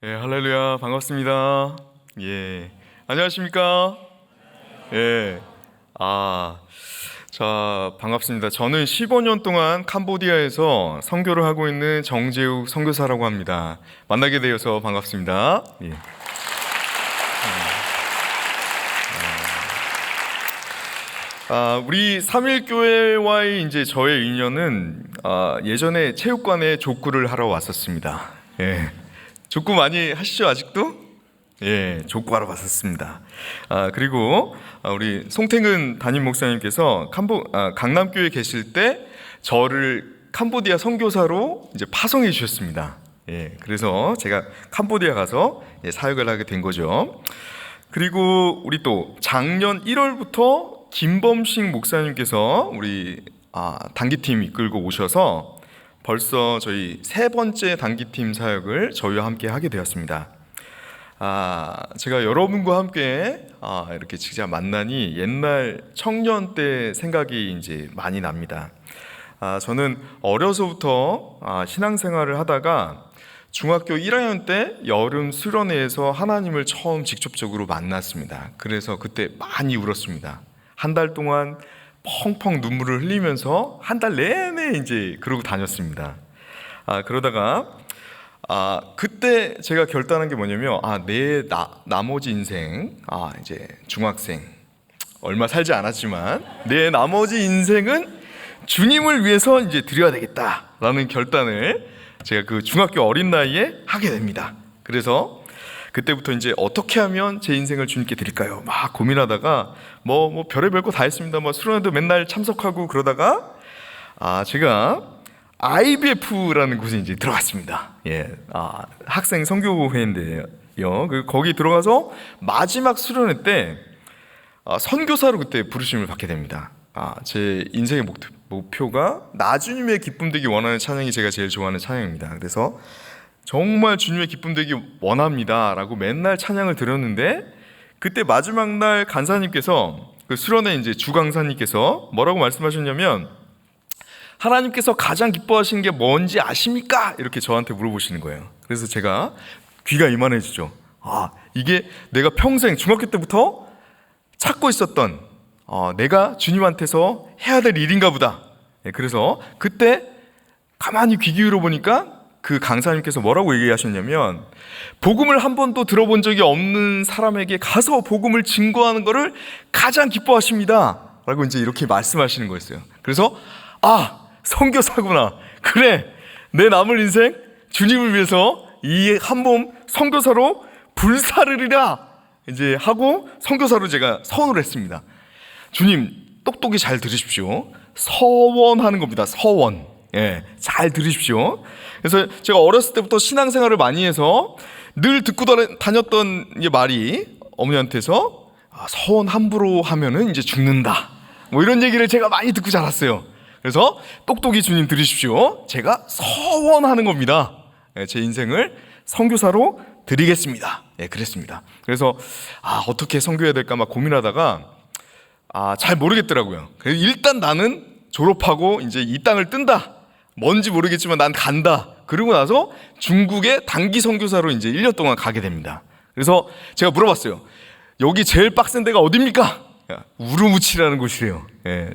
할렐루야, 반갑습니다. 안녕하십니까? 예, 반갑습니다. 저는 15년 동안 캄보디아에서 선교를 하고 있는 정재욱 선교사라고 합니다. 만나게 되어서 반갑습니다. 우리 삼일교회와의 이제 저의 인연은 예전에 체육관에 족구를 하러 왔었습니다. 족구 많이 하시죠, 아직도? 족구하러 왔었습니다. 그리고 우리 송태근 담임 목사님께서 강남교회에 계실 때 저를 캄보디아 선교사로 이제 파송해 주셨습니다. 그래서 제가 캄보디아 가서 사역을 하게 된 거죠. 그리고 우리 또 작년 1월부터 김범식 목사님께서 우리 단기팀 이끌고 오셔서 벌써 저희 세 번째 단기팀 사역을 저희와 함께 하게 되었습니다. 제가 여러분과 함께 이렇게 직접 만나니 옛날 청년 때 생각이 이제 많이 납니다. 저는 어려서부터 신앙생활을 하다가 중학교 1학년 때 여름 수련회에서 하나님을 처음 직접적으로 만났습니다. 그래서 그때 많이 울었습니다. 한 달 동안 펑펑 눈물을 흘리면서 한 달 내내 이제 그러고 다녔습니다. 그러다가 그때 제가 결단한 게 뭐냐면 내 나머지 인생 이제 중학생 얼마 살지 않았지만 내 나머지 인생은 주님을 위해서 이제 드려야 되겠다라는 결단을 제가 그 중학교 어린 나이에 하게 됩니다. 그래서 그때부터 이제 어떻게 하면 제 인생을 주님께 드릴까요? 막 고민하다가 뭐 별의별 거 다 했습니다. 수련회도 맨날 참석하고 그러다가 제가 IBF라는 곳에 이제 들어갔습니다. 학생 선교회인데요. 거기 들어가서 마지막 수련회 때 선교사로 그때 부르심을 받게 됩니다. 제 인생의 목표가 나 주님의 기쁨 되기 원하는 찬양이 제가 제일 좋아하는 찬양입니다. 그래서 정말 주님의 기쁨 되기 원합니다 라고 맨날 찬양을 드렸는데 그때 마지막 날 간사님께서 그 수련회 이제 주강사님께서 뭐라고 말씀하셨냐면 하나님께서 가장 기뻐하시는 게 뭔지 아십니까? 이렇게 저한테 물어보시는 거예요. 그래서 제가 귀가 이만해지죠. 이게 내가 평생 중학교 때부터 찾고 있었던 내가 주님한테서 해야 될 일인가 보다. 그래서 그때 가만히 귀 기울여 보니까 그 강사님께서 뭐라고 얘기하셨냐면 복음을 한 번도 들어본 적이 없는 사람에게 가서 복음을 증거하는 것을 가장 기뻐하십니다 라고 이제 이렇게 말씀하시는 거였어요. 그래서 선교사구나. 그래, 내 남을 인생 주님을 위해서 이 한 몸 선교사로 불사르리라 이제 하고 선교사로 제가 서원을 했습니다. 주님, 똑똑히 잘 들으십시오. 서원하는 겁니다. 서원. 잘 들으십시오. 그래서 제가 어렸을 때부터 신앙생활을 많이 해서 늘 듣고 다녔던 말이 어머니한테서 서원 함부로 하면은 이제 죽는다. 이런 얘기를 제가 많이 듣고 자랐어요. 그래서 똑똑히 주님 들으십시오. 제가 서원하는 겁니다. 제 인생을 선교사로 드리겠습니다. 그랬습니다. 그래서 어떻게 선교해야 될까 막 고민하다가 잘 모르겠더라고요. 그래서 일단 나는 졸업하고 이제 이 땅을 뜬다. 뭔지 모르겠지만 난 간다. 그러고 나서 중국에 단기 선교사로 이제 1년 동안 가게 됩니다. 그래서 제가 물어봤어요. 여기 제일 빡센 데가 어디입니까? 우르무치라는 곳이래요.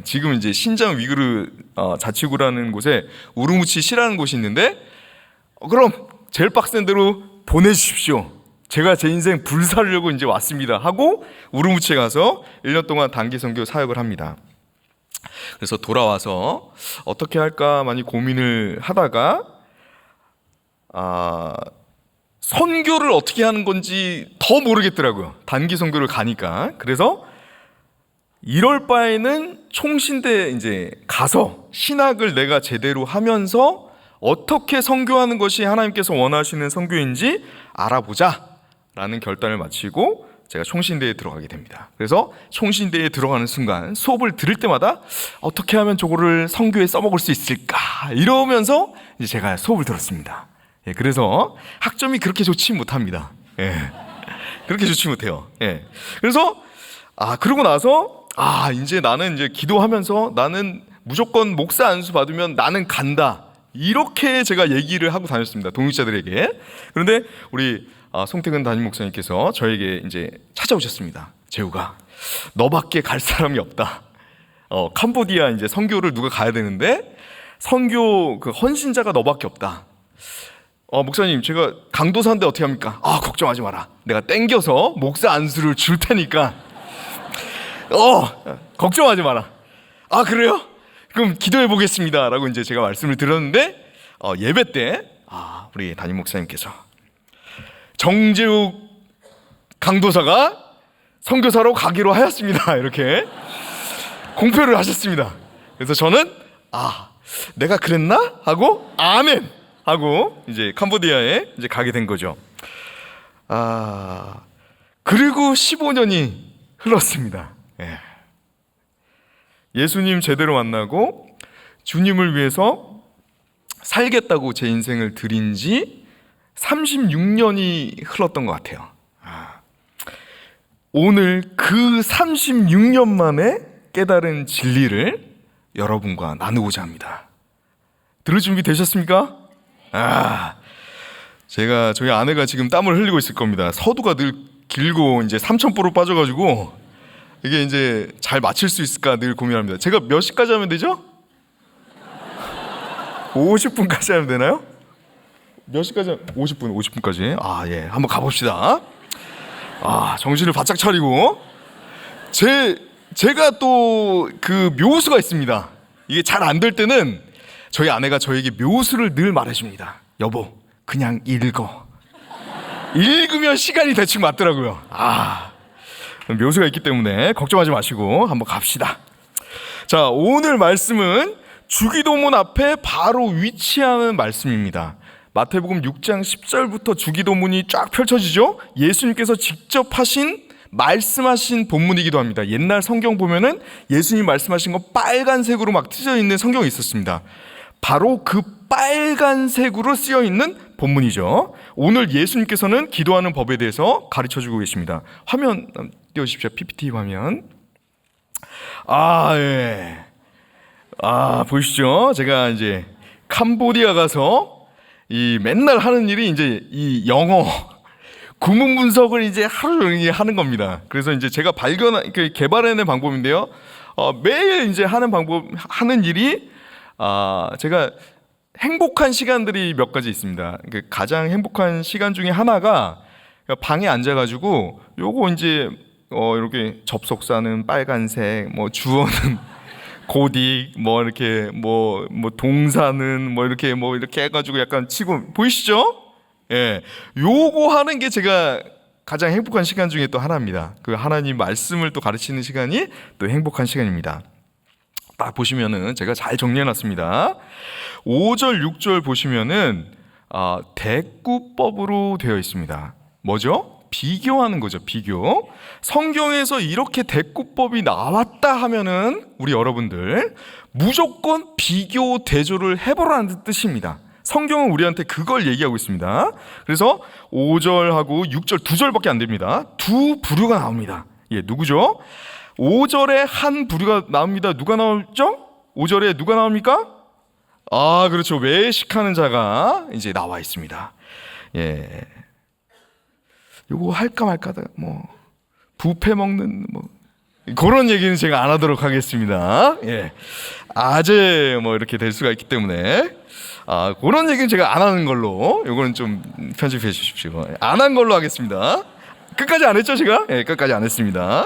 지금 이제 신장 위구르 자치구라는 곳에 우르무치시라는 곳이 있는데 그럼 제일 빡센 데로 보내주십시오. 제가 제 인생 불사르려고 이제 왔습니다 하고 우르무치에 가서 1년 동안 단기 선교 사역을 합니다. 그래서 돌아와서 어떻게 할까 많이 고민을 하다가 선교를 어떻게 하는 건지 더 모르겠더라고요. 단기 선교를 가니까. 그래서 이럴 바에는 총신대에 이제 가서 신학을 내가 제대로 하면서 어떻게 선교하는 것이 하나님께서 원하시는 선교인지 알아보자 라는 결단을 마치고 제가 총신대에 들어가게 됩니다. 그래서 총신대에 들어가는 순간 수업을 들을 때마다 어떻게 하면 저거를 선교에 써먹을 수 있을까 이러면서 이제 제가 수업을 들었습니다. 그래서 학점이 그렇게 좋지 못합니다. 그렇게 좋지 못해요. 그래서 그러고 나서 이제 나는 이제 기도하면서 나는 무조건 목사 안수 받으면 나는 간다. 이렇게 제가 얘기를 하고 다녔습니다, 동역자들에게. 그런데 우리 송태근 담임 목사님께서 저에게 이제 찾아오셨습니다. 재우가, 너밖에 갈 사람이 없다. 캄보디아 이제 선교를 누가 가야 되는데 선교 그 헌신자가 너밖에 없다. 목사님, 제가 강도사인데 어떻게 합니까? 걱정하지 마라. 내가 땡겨서 목사 안수를 줄 테니까 걱정하지 마라. 그래요? 그럼 기도해 보겠습니다 라고 이제 제가 말씀을 드렸는데 예배 때 우리 담임 목사님께서 정재욱 강도사가 선교사로 가기로 하였습니다 이렇게 공표를 하셨습니다. 그래서 저는 내가 그랬나? 하고 아멘 하고 이제 캄보디아에 이제 가게 된 거죠. 그리고 15년이 흘렀습니다. 예수님 제대로 만나고 주님을 위해서 살겠다고 제 인생을 드린 지 36년이 흘렀던 것 같아요. 오늘 그 36년 만에 깨달은 진리를 여러분과 나누고자 합니다. 들을 준비 되셨습니까? 제가 저희 아내가 지금 땀을 흘리고 있을 겁니다. 서두가 늘 길고 이제 3,000보로 빠져가지고 이게 이제 잘 맞출 수 있을까 늘 고민합니다. 제가 몇 시까지 하면 되죠? 50분까지 하면 되나요? 몇 시까지? 50분까지. 예, 한번 가봅시다. 정신을 바짝 차리고 제가 또 그 묘수가 있습니다. 이게 잘 안 될 때는 저희 아내가 저에게 묘수를 늘 말해줍니다. 여보, 그냥 읽어. 읽으면 시간이 대충 맞더라고요. 묘수가 있기 때문에 걱정하지 마시고 한번 갑시다. 자, 오늘 말씀은 주기도문 앞에 바로 위치하는 말씀입니다. 마태복음 6장 10절부터 주기도문이 쫙 펼쳐지죠. 예수님께서 직접 말씀하신 본문이기도 합니다. 옛날 성경 보면은 예수님 말씀하신 거 빨간색으로 막 트여 있는 성경이 있었습니다. 바로 그 빨간색으로 쓰여 있는 본문이죠. 오늘 예수님께서는 기도하는 법에 대해서 가르쳐주고 계십니다. 화면 띄워주십시오. PPT 화면. 예. 보이시죠? 제가 이제 캄보디아 가서 맨날 하는 일이 이제 이 영어 구문 분석을 이제 하루 종일 하는 겁니다. 그래서 이제 제가 개발해낸 방법인데요. 매일 이제 하는 일이 제가 행복한 시간들이 몇 가지 있습니다. 가장 행복한 시간 중에 하나가 방에 앉아가지고 요거 이제 이렇게 접속사는 빨간색, 주어는 고딕, 이렇게 동사는 이렇게 해가지고 약간 치고 보이시죠? 예, 요거 하는 게 제가 가장 행복한 시간 중에 또 하나입니다. 그 하나님 말씀을 또 가르치는 시간이 또 행복한 시간입니다. 딱 보시면은 제가 잘 정리해놨습니다. 5절, 6절 보시면은 대꾸법으로 되어 있습니다. 뭐죠? 비교하는 거죠. 비교. 성경에서 이렇게 대꾸법이 나왔다 하면은 우리 여러분들 무조건 비교 대조를 해보라는 뜻입니다. 성경은 우리한테 그걸 얘기하고 있습니다. 그래서 5절하고 6절 2절밖에 안 됩니다. 두 부류가 나옵니다. 누구죠? 5절에 한 부류가 나옵니다. 누가 나오죠? 5절에 누가 나옵니까? 그렇죠. 외식하는 자가 이제 나와 있습니다. 요거 할까 말까 부패 먹는 그런 얘기는 제가 안 하도록 하겠습니다. 아재 이렇게 될 수가 있기 때문에 그런 얘기는 제가 안 하는 걸로, 요거는 좀 편집해 주십시오. 안 한 걸로 하겠습니다. 끝까지 안 했죠, 제가? 끝까지 안 했습니다.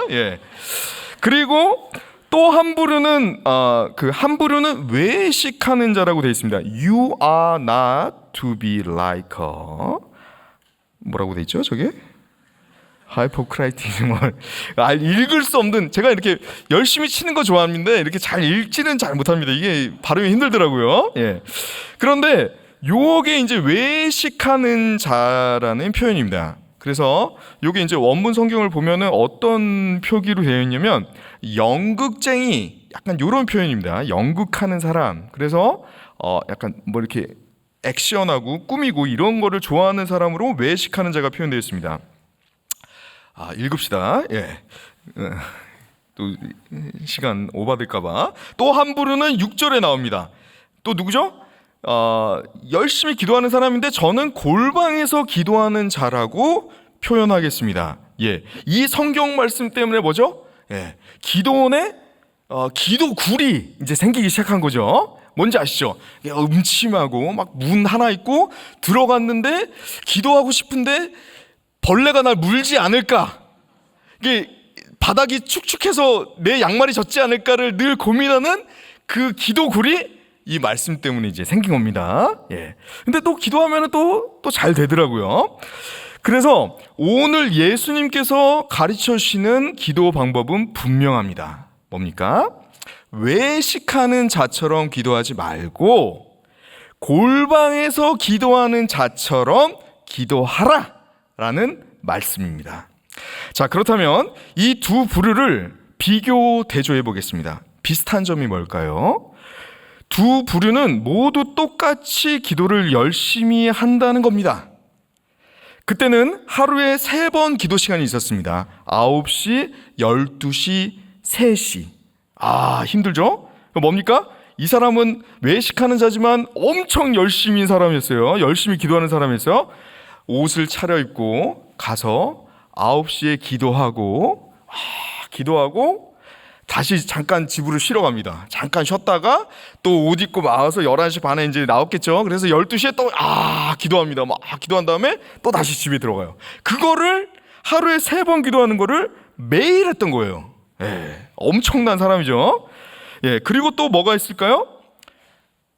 그리고 또 한 부류는 그 한 부류는 외식하는 자라고 되어 있습니다. You are not to be like her. 뭐라고 되어 있죠, 저게? 하이포크라이티스 읽을 수 없는, 제가 이렇게 열심히 치는 거 좋아하는데 이렇게 잘 읽지는 잘 못합니다. 이게 발음이 힘들더라고요. 그런데 요게 이제 외식하는 자라는 표현입니다. 그래서 요게 이제 원문 성경을 보면은 어떤 표기로 되어 있냐면 연극쟁이, 약간 요런 표현입니다. 연극하는 사람. 그래서 약간 이렇게 액션하고 꾸미고 이런 거를 좋아하는 사람으로 외식하는 자가 표현되어 있습니다. 읽읍시다. 또 시간 오버될까봐. 또 한 부류는 6절에 나옵니다. 또 누구죠? 열심히 기도하는 사람인데 저는 골방에서 기도하는 자라고 표현하겠습니다. 예, 이 성경 말씀 때문에 뭐죠? 예, 기도원에 기도굴이 이제 생기기 시작한 거죠. 뭔지 아시죠? 음침하고 막 문 하나 있고 들어갔는데 기도하고 싶은데 벌레가 날 물지 않을까, 이게 바닥이 축축해서 내 양말이 젖지 않을까를 늘 고민하는 그 기도굴이 이 말씀 때문에 이제 생긴 겁니다. 예. 근데 또 기도하면 또 잘 되더라고요. 그래서 오늘 예수님께서 가르쳐 주시는 기도 방법은 분명합니다. 뭡니까? 외식하는 자처럼 기도하지 말고 골방에서 기도하는 자처럼 기도하라 라는 말씀입니다. 자, 그렇다면 이 두 부류를 비교 대조해 보겠습니다. 비슷한 점이 뭘까요? 두 부류는 모두 똑같이 기도를 열심히 한다는 겁니다. 그때는 하루에 3번 기도 시간이 있었습니다. 9시, 12시, 3시. 힘들죠? 뭡니까? 이 사람은 외식하는 자지만 엄청 열심인 사람이었어요. 열심히 기도하는 사람이었어요. 옷을 차려입고 가서 9시에 기도하고 다시 잠깐 집으로 쉬러 갑니다. 잠깐 쉬었다가 또 옷 입고 나와서 11시 반에 이제 나왔겠죠. 그래서 12시에 또 기도합니다. 막 기도한 다음에 또 다시 집에 들어가요. 그거를 하루에 3번 기도하는 거를 매일 했던 거예요. 예, 엄청난 사람이죠. 예, 그리고 또 뭐가 있을까요?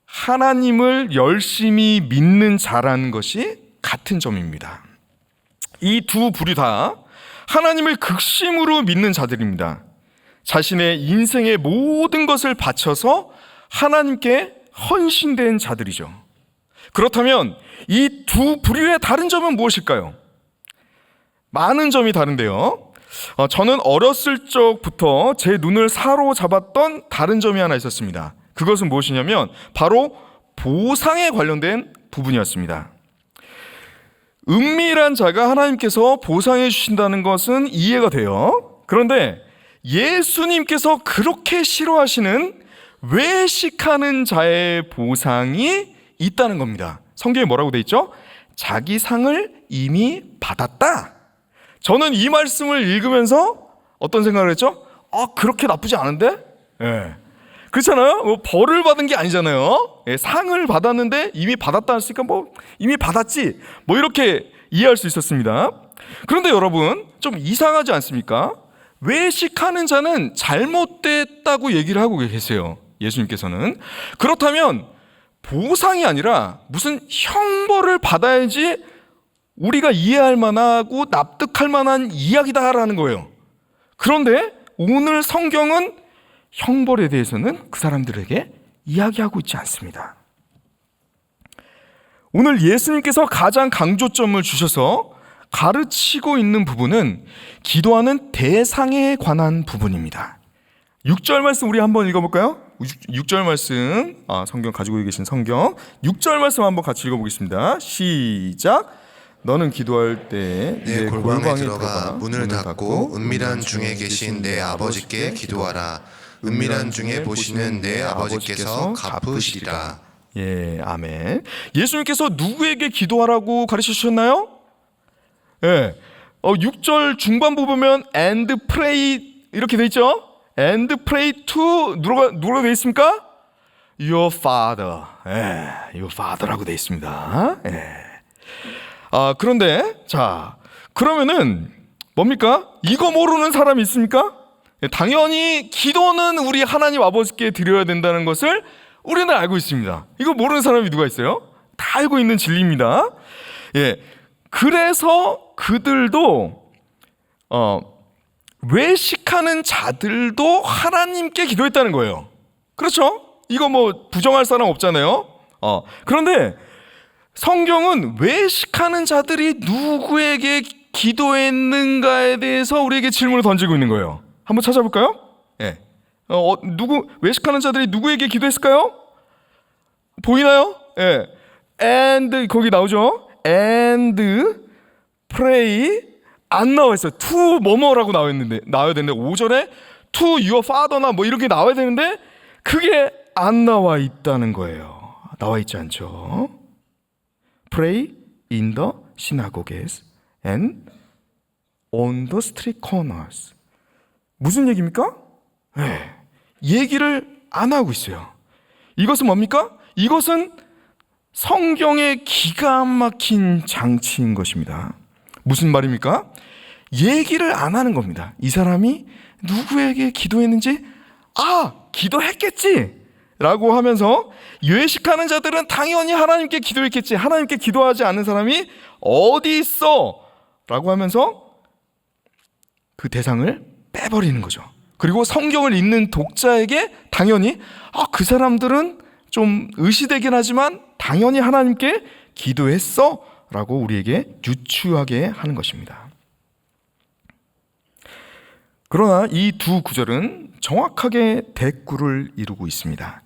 하나님을 열심히 믿는 자라는 것이 같은 점입니다. 이 두 부류 다 하나님을 극심으로 믿는 자들입니다. 자신의 인생의 모든 것을 바쳐서 하나님께 헌신된 자들이죠. 그렇다면 이 두 부류의 다른 점은 무엇일까요? 많은 점이 다른데요. 저는 어렸을 적부터 제 눈을 사로잡았던 다른 점이 하나 있었습니다. 그것은 무엇이냐면 바로 보상에 관련된 부분이었습니다. 은밀한 자가 하나님께서 보상해 주신다는 것은 이해가 돼요. 그런데 예수님께서 그렇게 싫어하시는 외식하는 자의 보상이 있다는 겁니다. 성경에 뭐라고 돼 있죠? 자기 상을 이미 받았다. 저는 이 말씀을 읽으면서 어떤 생각을 했죠? 그렇게 나쁘지 않은데? 예. 그렇잖아요? 뭐 벌을 받은 게 아니잖아요. 예, 상을 받았는데 이미 받았다 했으니까 이미 받았지. 이렇게 이해할 수 있었습니다. 그런데 여러분, 좀 이상하지 않습니까? 외식하는 자는 잘못됐다고 얘기를 하고 계세요. 예수님께서는. 그렇다면 보상이 아니라 무슨 형벌을 받아야지 우리가 이해할 만하고 납득할 만한 이야기다라는 거예요. 그런데 오늘 성경은 형벌에 대해서는 그 사람들에게 이야기하고 있지 않습니다. 오늘 예수님께서 가장 강조점을 주셔서 가르치고 있는 부분은 기도하는 대상에 관한 부분입니다. 6절 말씀 우리 한번 읽어볼까요? 6절 말씀, 성경 가지고 계신 성경 6절 말씀 한번 같이 읽어보겠습니다. 시작. 너는 기도할 때 내 골방에 들어가 문을 닫고 은밀한 중에 계신 내 아버지께 기도하라. 은밀한 중에 보시는 내 아버지께서 갚으시리라. 예, 아멘. 예수님께서 누구에게 기도하라고 가르쳐 주셨나요? 예, 6절 중반부 보면 and pray 이렇게 돼 있죠? and pray to 누가 돼 있습니까? your father. 예, your father라고 돼 있습니다. 예. 그런데 자, 그러면은 뭡니까? 이거 모르는 사람이 있습니까? 당연히 기도는 우리 하나님 아버지께 드려야 된다는 것을 우리는 알고 있습니다. 이거 모르는 사람이 누가 있어요? 다 알고 있는 진리입니다. 예, 그래서 그들도 외식하는 자들도 하나님께 기도했다는 거예요. 그렇죠? 이거 부정할 사람 없잖아요. 그런데 성경은 외식하는 자들이 누구에게 기도했는가에 대해서 우리에게 질문을 던지고 있는 거예요. 한번 찾아볼까요? 예. 외식하는 자들이 누구에게 기도했을까요? 보이나요? 예. and 거기 나오죠? and pray 안 나와 있어요. to 뭐뭐라고 나와야 되는데 5절에 to your father나 이렇게 나와야 되는데 그게 안 나와 있다는 거예요. 나와 있지 않죠? Pray in the synagogues and on the street corners. 무슨 얘기입니까? 네, 얘기를 안 하고 있어요. 이것은 뭡니까? 이것은 성경의 기가 막힌 장치인 것입니다. 무슨 말입니까? 얘기를 안 하는 겁니다. 이 사람이 누구에게 기도했는지 기도했겠지 라고 하면서 외식하는 자들은 당연히 하나님께 기도했겠지, 하나님께 기도하지 않는 사람이 어디 있어 라고 하면서 그 대상을 빼버리는 거죠. 그리고 성경을 읽는 독자에게 당연히 그 사람들은 좀 의시되긴 하지만 당연히 하나님께 기도했어 라고 우리에게 유추하게 하는 것입니다. 그러나 이 두 구절은 정확하게 대꾸를 이루고 있습니다.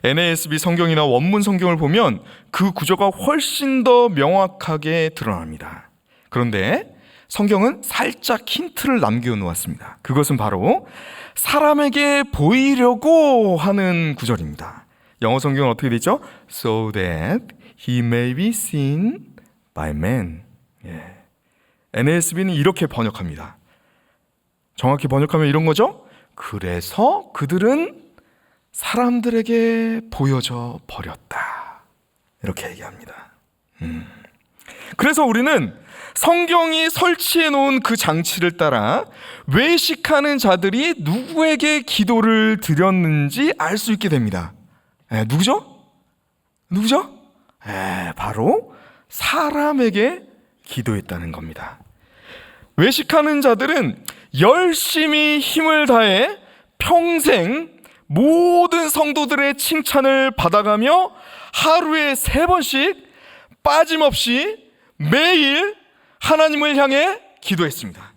NASB 성경이나 원문 성경을 보면 그 구조가 훨씬 더 명확하게 드러납니다. 그런데 성경은 살짝 힌트를 남겨놓았습니다. 그것은 바로 사람에게 보이려고 하는 구절입니다. 영어 성경은 어떻게 되죠? So that he may be seen by man. NASB는 이렇게 번역합니다. 정확히 번역하면 이런 거죠. 그래서 그들은 사람들에게 보여져 버렸다. 이렇게 얘기합니다. 그래서 우리는 성경이 설치해 놓은 그 장치를 따라 외식하는 자들이 누구에게 기도를 드렸는지 알 수 있게 됩니다. 누구죠? 바로 사람에게 기도했다는 겁니다. 외식하는 자들은 열심히 힘을 다해 평생 모든 성도들의 칭찬을 받아가며 하루에 3번씩 빠짐없이 매일 하나님을 향해 기도했습니다.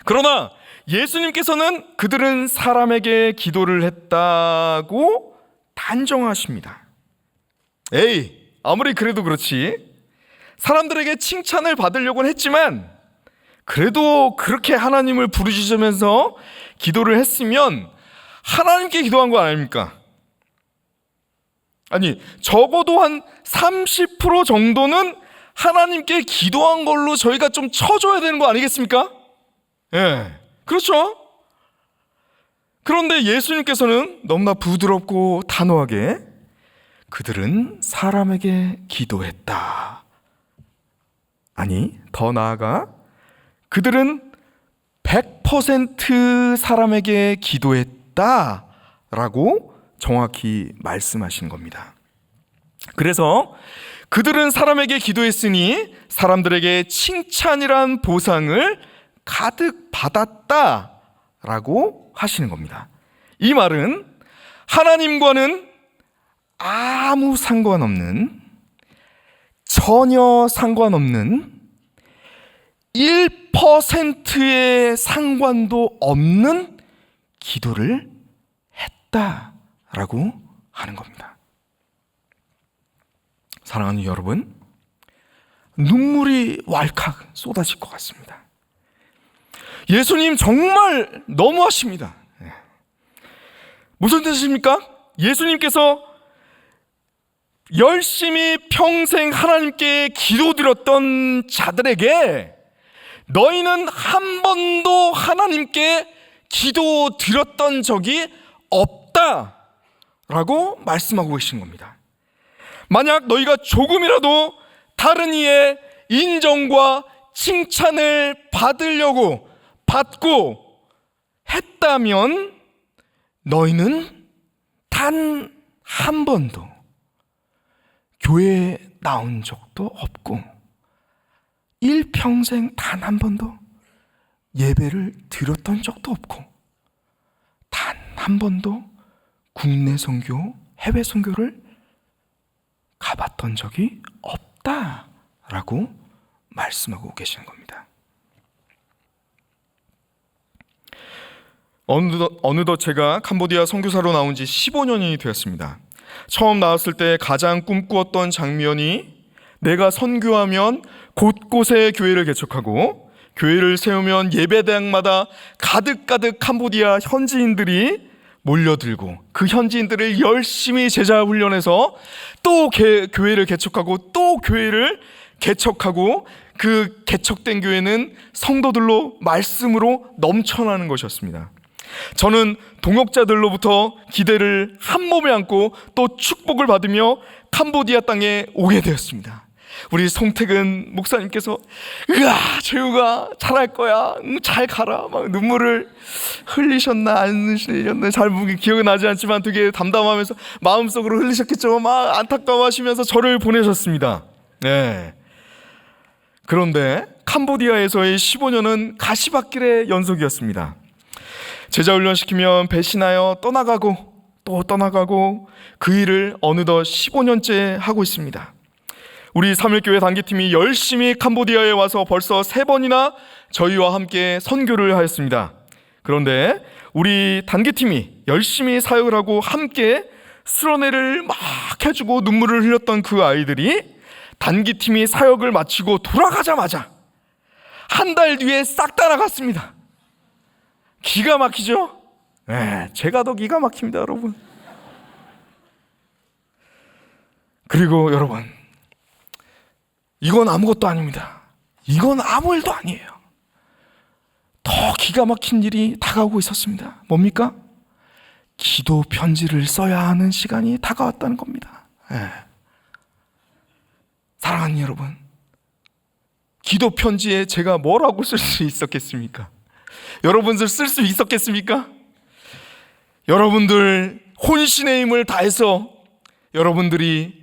그러나 예수님께서는 그들은 사람에게 기도를 했다고 단정하십니다. 아무리 그래도 그렇지, 사람들에게 칭찬을 받으려고는 했지만 그래도 그렇게 하나님을 부르짖으면서 기도를 했으면 하나님께 기도한 거 아닙니까? 아니, 적어도 한 30% 정도는 하나님께 기도한 걸로 저희가 좀 쳐줘야 되는 거 아니겠습니까? 그렇죠? 그런데 예수님께서는 너무나 부드럽고 단호하게 그들은 사람에게 기도했다. 아니, 더 나아가 그들은 100% 사람에게 기도했다라고 정확히 말씀하신 겁니다. 그래서 그들은 사람에게 기도했으니 사람들에게 칭찬이란 보상을 가득 받았다라고 하시는 겁니다. 이 말은 하나님과는 아무 상관없는, 전혀 상관없는 1%의 상관도 없는 기도를 했다라고 하는 겁니다. 사랑하는 여러분, 눈물이 왈칵 쏟아질 것 같습니다. 예수님 정말 너무하십니다. 무슨 뜻입니까? 예수님께서 열심히 평생 하나님께 기도드렸던 자들에게 너희는 한 번도 하나님께 기도드렸던 적이 없다라고 말씀하고 계신 겁니다. 만약 너희가 조금이라도 다른 이의 인정과 칭찬을 받고 했다면 너희는 단 한 번도 교회에 나온 적도 없고 일평생 단 한 번도 예배를 드렸던 적도 없고 단 한 번도 국내 선교, 해외 선교를 가봤던 적이 없다라고 말씀하고 계시는 겁니다. 어느덧 제가 캄보디아 선교사로 나온 지 15년이 되었습니다. 처음 나왔을 때 가장 꿈꾸었던 장면이 내가 선교하면 곳곳에 교회를 개척하고 교회를 세우면 예배당마다 가득가득 캄보디아 현지인들이 몰려들고 그 현지인들을 열심히 제자 훈련해서 또 교회를 개척하고 또 교회를 개척하고 그 개척된 교회는 성도들로 말씀으로 넘쳐나는 것이었습니다. 저는 동역자들로부터 기대를 한 몸에 안고 또 축복을 받으며 캄보디아 땅에 오게 되었습니다. 우리 송택은 목사님께서 으아 재우가 잘할 거야 잘 가라 막 눈물을 흘리셨나 안 흘리셨나 잘 기억이 나지 않지만 되게 담담하면서 마음속으로 흘리셨겠죠. 막 안타까워하시면서 저를 보내셨습니다. 네. 그런데 캄보디아에서의 15년은 가시밭길의 연속이었습니다. 제자훈련시키면 배신하여 떠나가고 또 떠나가고 그 일을 어느덧 15년째 하고 있습니다. 우리 삼일교회 단기팀이 열심히 캄보디아에 와서 벌써 3번이나 저희와 함께 선교를 하였습니다. 그런데 우리 단기팀이 열심히 사역을 하고 함께 수련회를 막 해주고 눈물을 흘렸던 그 아이들이 단기팀이 사역을 마치고 돌아가자마자 한 달 뒤에 싹 다 나갔습니다. 기가 막히죠? 네, 제가 더 기가 막힙니다, 여러분. 그리고 여러분, 이건 아무것도 아닙니다. 이건 아무 일도 아니에요. 더 기가 막힌 일이 다가오고 있었습니다. 뭡니까? 기도 편지를 써야 하는 시간이 다가왔다는 겁니다. 네. 사랑하는 여러분, 기도 편지에 제가 뭐라고 쓸 수 있었겠습니까? 여러분들 쓸 수 있었겠습니까? 여러분들 혼신의 힘을 다해서 여러분들이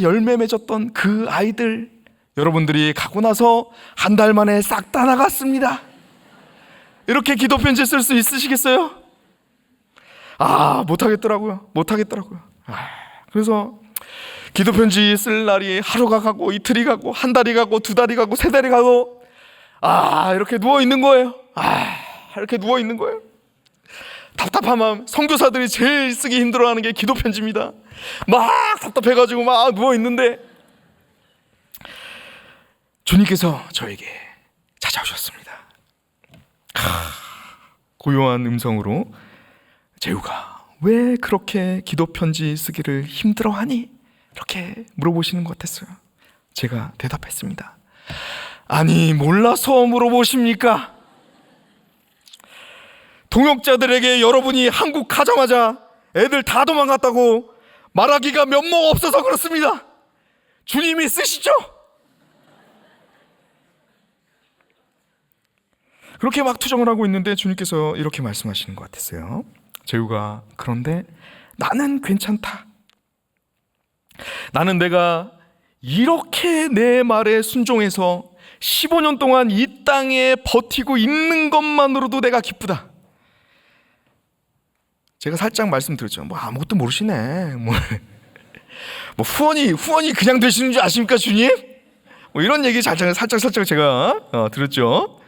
열매 맺었던 그 아이들 여러분들이 가고 나서 한 달 만에 싹 다 나갔습니다. 이렇게 기도 편지 쓸 수 있으시겠어요? 못하겠더라고요. 그래서 기도 편지 쓸 날이 하루가 가고 이틀이 가고 한 달이 가고 2달이 가고 3달이 가고 이렇게 누워 있는 거예요. 이렇게 누워 있는 거예요. 답답한 마음. 선교사들이 제일 쓰기 힘들어하는 게 기도 편지입니다. 막 답답해가지고 막 누워 있는데 주님께서 저에게 찾아오셨습니다. 고요한 음성으로 재우가 왜 그렇게 기도 편지 쓰기를 힘들어하니? 이렇게 물어보시는 것 같았어요. 제가 대답했습니다. 아니 몰라서 물어보십니까? 동역자들에게 여러분이 한국 가자마자 애들 다 도망갔다고 말하기가 면목 없어서 그렇습니다. 주님이 쓰시죠? 그렇게 막 투정을 하고 있는데 주님께서 이렇게 말씀하시는 것 같았어요. 재우가 그런데 나는 괜찮다. 나는 내가 이렇게 내 말에 순종해서 15년 동안 이 땅에 버티고 있는 것만으로도 내가 기쁘다. 제가 살짝 말씀드렸죠. 아무것도 모르시네. 후원이 그냥 되시는 줄 아십니까, 주님? 이런 얘기 살짝 제가 들었죠.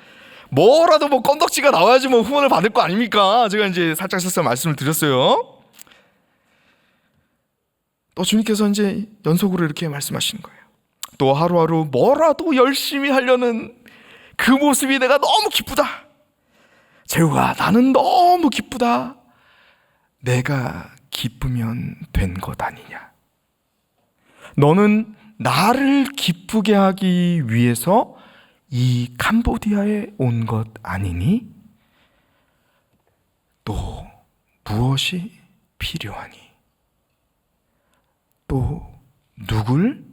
뭐라도 건덕지가 나와야지 후원을 받을 거 아닙니까? 제가 이제 살짝 말씀을 드렸어요. 또 주님께서 이제 연속으로 이렇게 말씀하시는 거예요. 또 하루하루 뭐라도 열심히 하려는 그 모습이 내가 너무 기쁘다. 재우가 나는 너무 기쁘다. 내가 기쁘면 된 것 아니냐. 너는 나를 기쁘게 하기 위해서 이 캄보디아에 온 것 아니니? 또 무엇이 필요하니? 또 누굴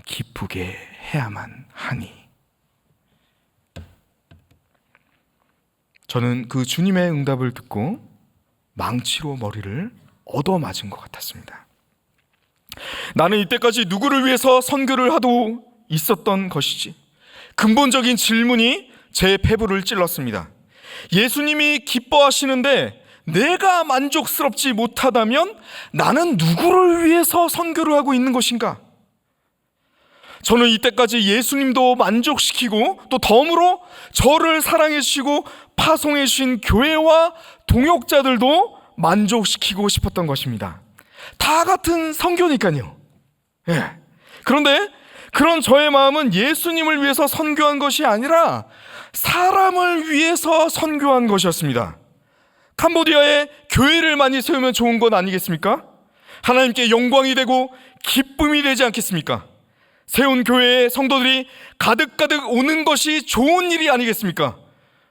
기쁘게 해야만 하니? 저는 그 주님의 응답을 듣고 망치로 머리를 얻어맞은 것 같았습니다. 나는 이때까지 누구를 위해서 선교를 하고 있었던 것이지? 근본적인 질문이 제 폐부를 찔렀습니다. 예수님이 기뻐하시는데 내가 만족스럽지 못하다면 나는 누구를 위해서 선교를 하고 있는 것인가? 저는 이때까지 예수님도 만족시키고 또 덤으로 저를 사랑해 주시고 파송해 주신 교회와 동역자들도 만족시키고 싶었던 것입니다. 다 같은 선교니까요. 그런데 그런 저의 마음은 예수님을 위해서 선교한 것이 아니라 사람을 위해서 선교한 것이었습니다. 캄보디아에 교회를 많이 세우면 좋은 건 아니겠습니까? 하나님께 영광이 되고 기쁨이 되지 않겠습니까? 세운 교회에 성도들이 가득가득 오는 것이 좋은 일이 아니겠습니까?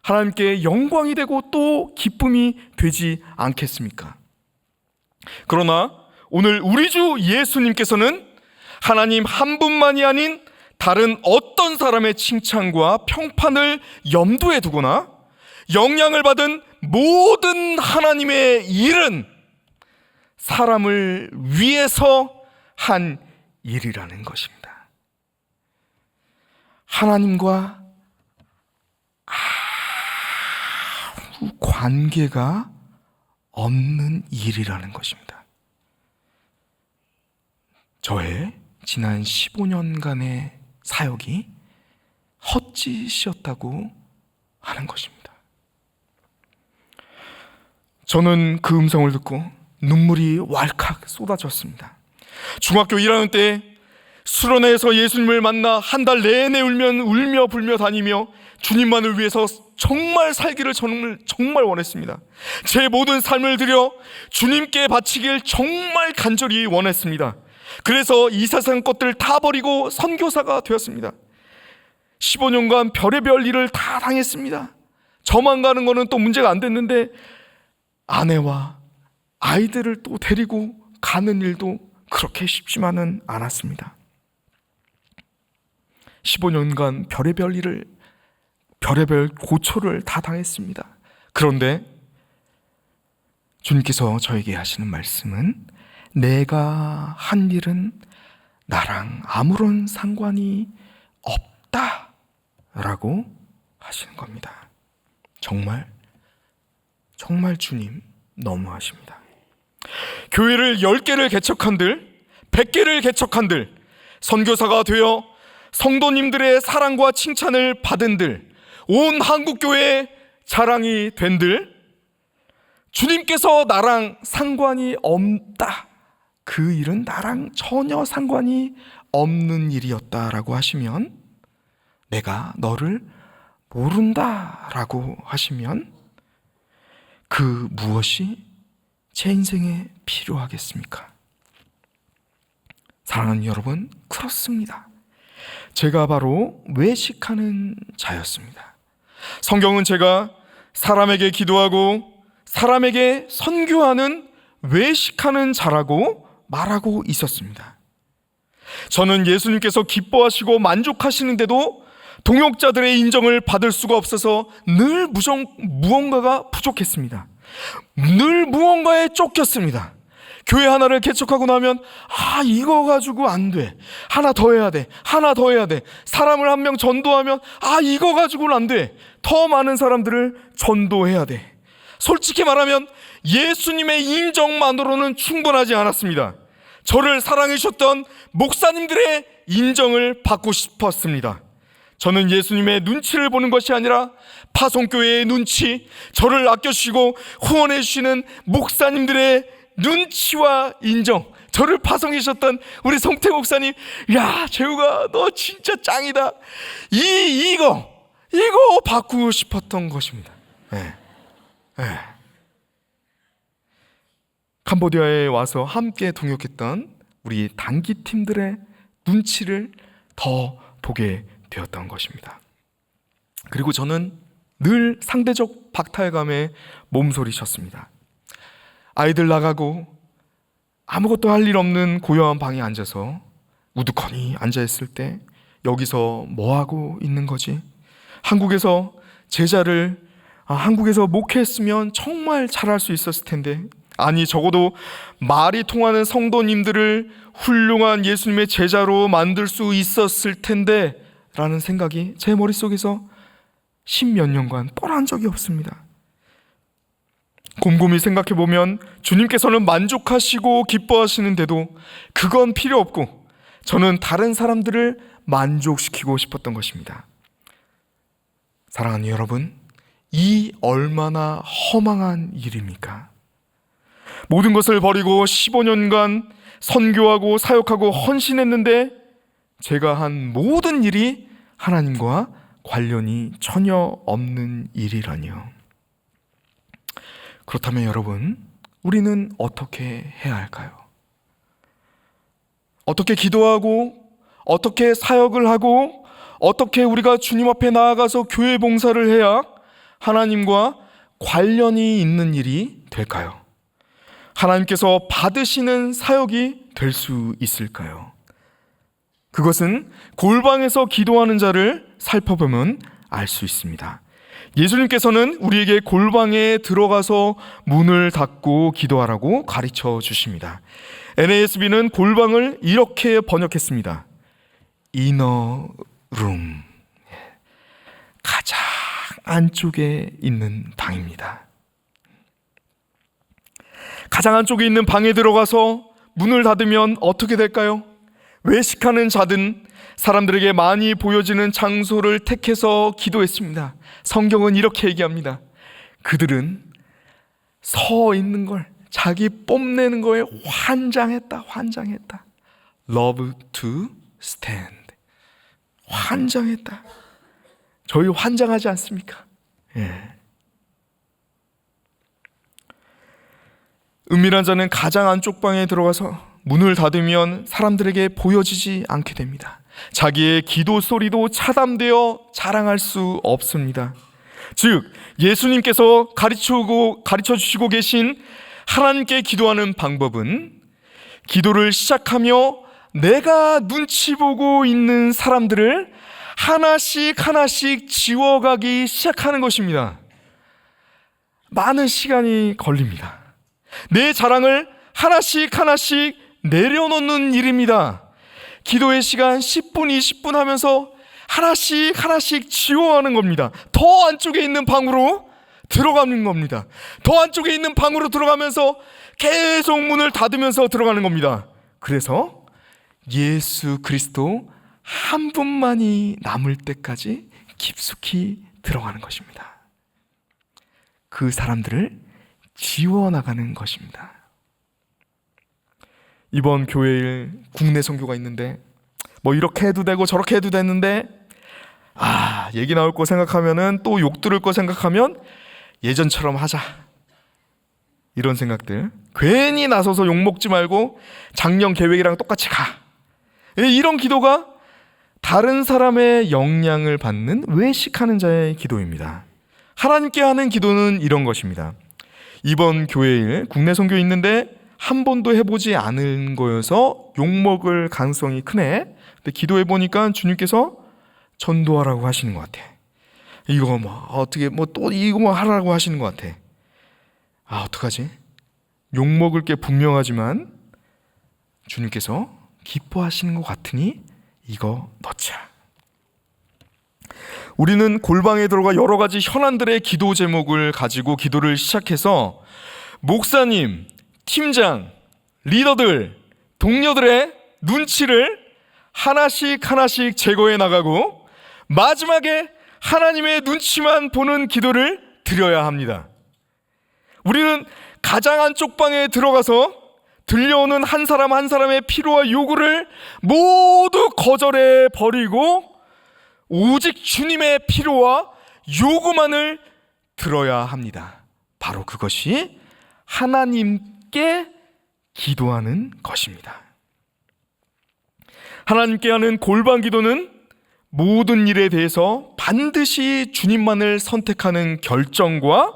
하나님께 영광이 되고 또 기쁨이 되지 않겠습니까? 그러나 오늘 우리 주 예수님께서는 하나님 한 분만이 아닌 다른 어떤 사람의 칭찬과 평판을 염두에 두거나 영향을 받은 모든 하나님의 일은 사람을 위해서 한 일이라는 것입니다. 하나님과 아무 관계가 없는 일이라는 것입니다. 저의 지난 15년간의 사역이 헛짓이었다고 하는 것입니다. 저는 그 음성을 듣고 눈물이 왈칵 쏟아졌습니다. 중학교 1학년 때 수련회에서 예수님을 만나 한 달 내내 울며 불며 다니며 주님만을 위해서 정말 살기를 정말 원했습니다. 제 모든 삶을 들여 주님께 바치길 정말 간절히 원했습니다. 그래서 이 세상 것들 다 버리고 선교사가 되었습니다. 15년간 별의별 일을 다 당했습니다. 저만 가는 거는 또 문제가 안 됐는데 아내와 아이들을 또 데리고 가는 일도 그렇게 쉽지만은 않았습니다. 15년간 별의별 고초를 다 당했습니다. 그런데 주님께서 저에게 하시는 말씀은 내가 한 일은 나랑 아무런 상관이 없다라고 하시는 겁니다. 정말 주님 너무하십니다. 교회를 10개를 개척한들 100개를 개척한들 선교사가 되어 성도님들의 사랑과 칭찬을 받은들 온 한국교회의 자랑이 된들 주님께서 나랑 상관이 없다, 그 일은 나랑 전혀 상관이 없는 일이었다라고 하시면, 내가 너를 모른다라고 하시면 그 무엇이 제 인생에 필요하겠습니까? 사랑하는 여러분, 그렇습니다. 제가 바로 외식하는 자였습니다. 성경은 제가 사람에게 기도하고 사람에게 선교하는 외식하는 자라고 말하고 있었습니다. 저는 예수님께서 기뻐하시고 만족하시는데도 동역자들의 인정을 받을 수가 없어서 늘 무언가가 부족했습니다. 늘 무언가에 쫓겼습니다. 교회 하나를 개척하고 나면 이거 가지고 안 돼, 하나 더 해야 돼, 하나 더 해야 돼. 사람을 한 명 전도하면 이거 가지고는 안 돼, 더 많은 사람들을 전도해야 돼. 솔직히 말하면 예수님의 인정만으로는 충분하지 않았습니다. 저를 사랑해 주셨던 목사님들의 인정을 받고 싶었습니다. 저는 예수님의 눈치를 보는 것이 아니라 파송교회의 눈치, 저를 아껴주시고 후원해 주시는 목사님들의 눈치와 인정, 저를 파송해 주셨던 우리 성태 목사님, 야 재우가 너 진짜 짱이다, 이거 받고 싶었던 것입니다. 캄보디아에 와서 함께 동역했던 우리 단기팀들의 눈치를 더 보게 되었던 것입니다. 그리고 저는 늘 상대적 박탈감에 몸소리쳤습니다. 아이들 나가고 아무것도 할 일 없는 고요한 방에 앉아서 우두커니 앉아있을 때 여기서 뭐하고 있는 거지? 한국에서 목회했으면 정말 잘할 수 있었을 텐데, 아니 적어도 말이 통하는 성도님들을 훌륭한 예수님의 제자로 만들 수 있었을 텐데 라는 생각이 제 머릿속에서 10몇 년간 떠난 적이 없습니다. 곰곰이 생각해보면 주님께서는 만족하시고 기뻐하시는데도 그건 필요 없고 저는 다른 사람들을 만족시키고 싶었던 것입니다. 사랑하는 여러분, 이 얼마나 허망한 일입니까? 모든 것을 버리고 15년간 선교하고 사역하고 헌신했는데 제가 한 모든 일이 하나님과 관련이 전혀 없는 일이라니요. 그렇다면 여러분, 우리는 어떻게 해야 할까요? 어떻게 기도하고, 어떻게 사역을 하고, 어떻게 우리가 주님 앞에 나아가서 교회 봉사를 해야 하나님과 관련이 있는 일이 될까요? 하나님께서 받으시는 사역이 될 수 있을까요? 그것은 골방에서 기도하는 자를 살펴보면 알 수 있습니다. 예수님께서는 우리에게 골방에 들어가서 문을 닫고 기도하라고 가르쳐 주십니다. NASB는 골방을 이렇게 번역했습니다. Inner room, 가장 안쪽에 있는 방입니다. 가장 안쪽에 있는 방에 들어가서 문을 닫으면 어떻게 될까요? 외식하는 자든 사람들에게 많이 보여지는 장소를 택해서 기도했습니다. 성경은 이렇게 얘기합니다. 그들은 서 있는 걸, 자기 뽐내는 거에 환장했다. Love to stand. 환장했다. 저희 환장하지 않습니까? 은밀한 자는 가장 안쪽 방에 들어가서 문을 닫으면 사람들에게 보여지지 않게 됩니다. 자기의 기도 소리도 차담되어 자랑할 수 없습니다. 즉, 예수님께서 가르쳐 주시고 계신 하나님께 기도하는 방법은 기도를 시작하며 내가 눈치 보고 있는 사람들을 하나씩 지워가기 시작하는 것입니다. 많은 시간이 걸립니다. 내 자랑을 하나씩 내려놓는 일입니다. 기도의 시간 10분, 20분 하면서 하나씩 지워가는 겁니다. 더 안쪽에 있는 방으로 들어가는 겁니다. 더 안쪽에 있는 방으로 들어가면서 계속 문을 닫으면서 들어가는 겁니다. 그래서 예수 그리스도 한 분만이 남을 때까지 깊숙이 들어가는 것입니다. 그 사람들을 지워나가는 것입니다. 이번 교회에 국내 선교가 있는데 뭐 이렇게 해도 되고 저렇게 해도 되는데 얘기 나올 거 생각하면은 또 욕 들을 거 생각하면 예전처럼 하자, 이런 생각들. 괜히 나서서 욕 먹지 말고 작년 계획이랑 똑같이 가. 이런 기도가 다른 사람의 영향을 받는 외식하는 자의 기도입니다. 하나님께 하는 기도는 이런 것입니다. 이번 교회에 국내 선교 있는데 한 번도 해보지 않은 거여서 욕먹을 가능성이 크네. 근데 기도해보니까 주님께서 전도하라고 하시는 것 같아. 이거 어떻게 또 이거 하라고 하시는 것 같아. 어떡하지? 욕먹을 게 분명하지만 주님께서 기뻐하시는 것 같으니 이거 넣자. 우리는 골방에 들어가 여러 가지 현안들의 기도 제목을 가지고 기도를 시작해서 목사님, 팀장, 리더들, 동료들의 눈치를 하나씩 제거해 나가고 마지막에 하나님의 눈치만 보는 기도를 드려야 합니다. 우리는 가장 안쪽 방에 들어가서 들려오는 한 사람 한 사람의 필요와 요구를 모두 거절해 버리고 오직 주님의 필요와 요구만을 들어야 합니다. 바로 그것이 하나님께 기도하는 것입니다. 하나님께 하는 골방 기도는 모든 일에 대해서 반드시 주님만을 선택하는 결정과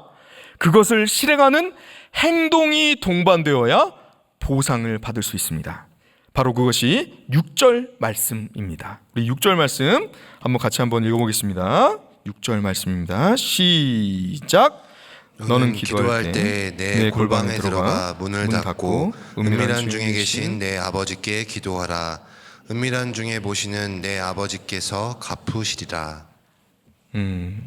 그것을 실행하는 행동이 동반되어야 보상을 받을 수 있습니다. 바로 그것이 6절 말씀입니다. 우리 6절 말씀 같이 한번 읽어보겠습니다. 6절 말씀입니다. 시작. 너는 기도할 때 내 골방에 들어가 문을 닫고 은밀한 중에 계신 내 아버지께 기도하라. 은밀한 중에 보시는 내 아버지께서 갚으시리라. 아멘.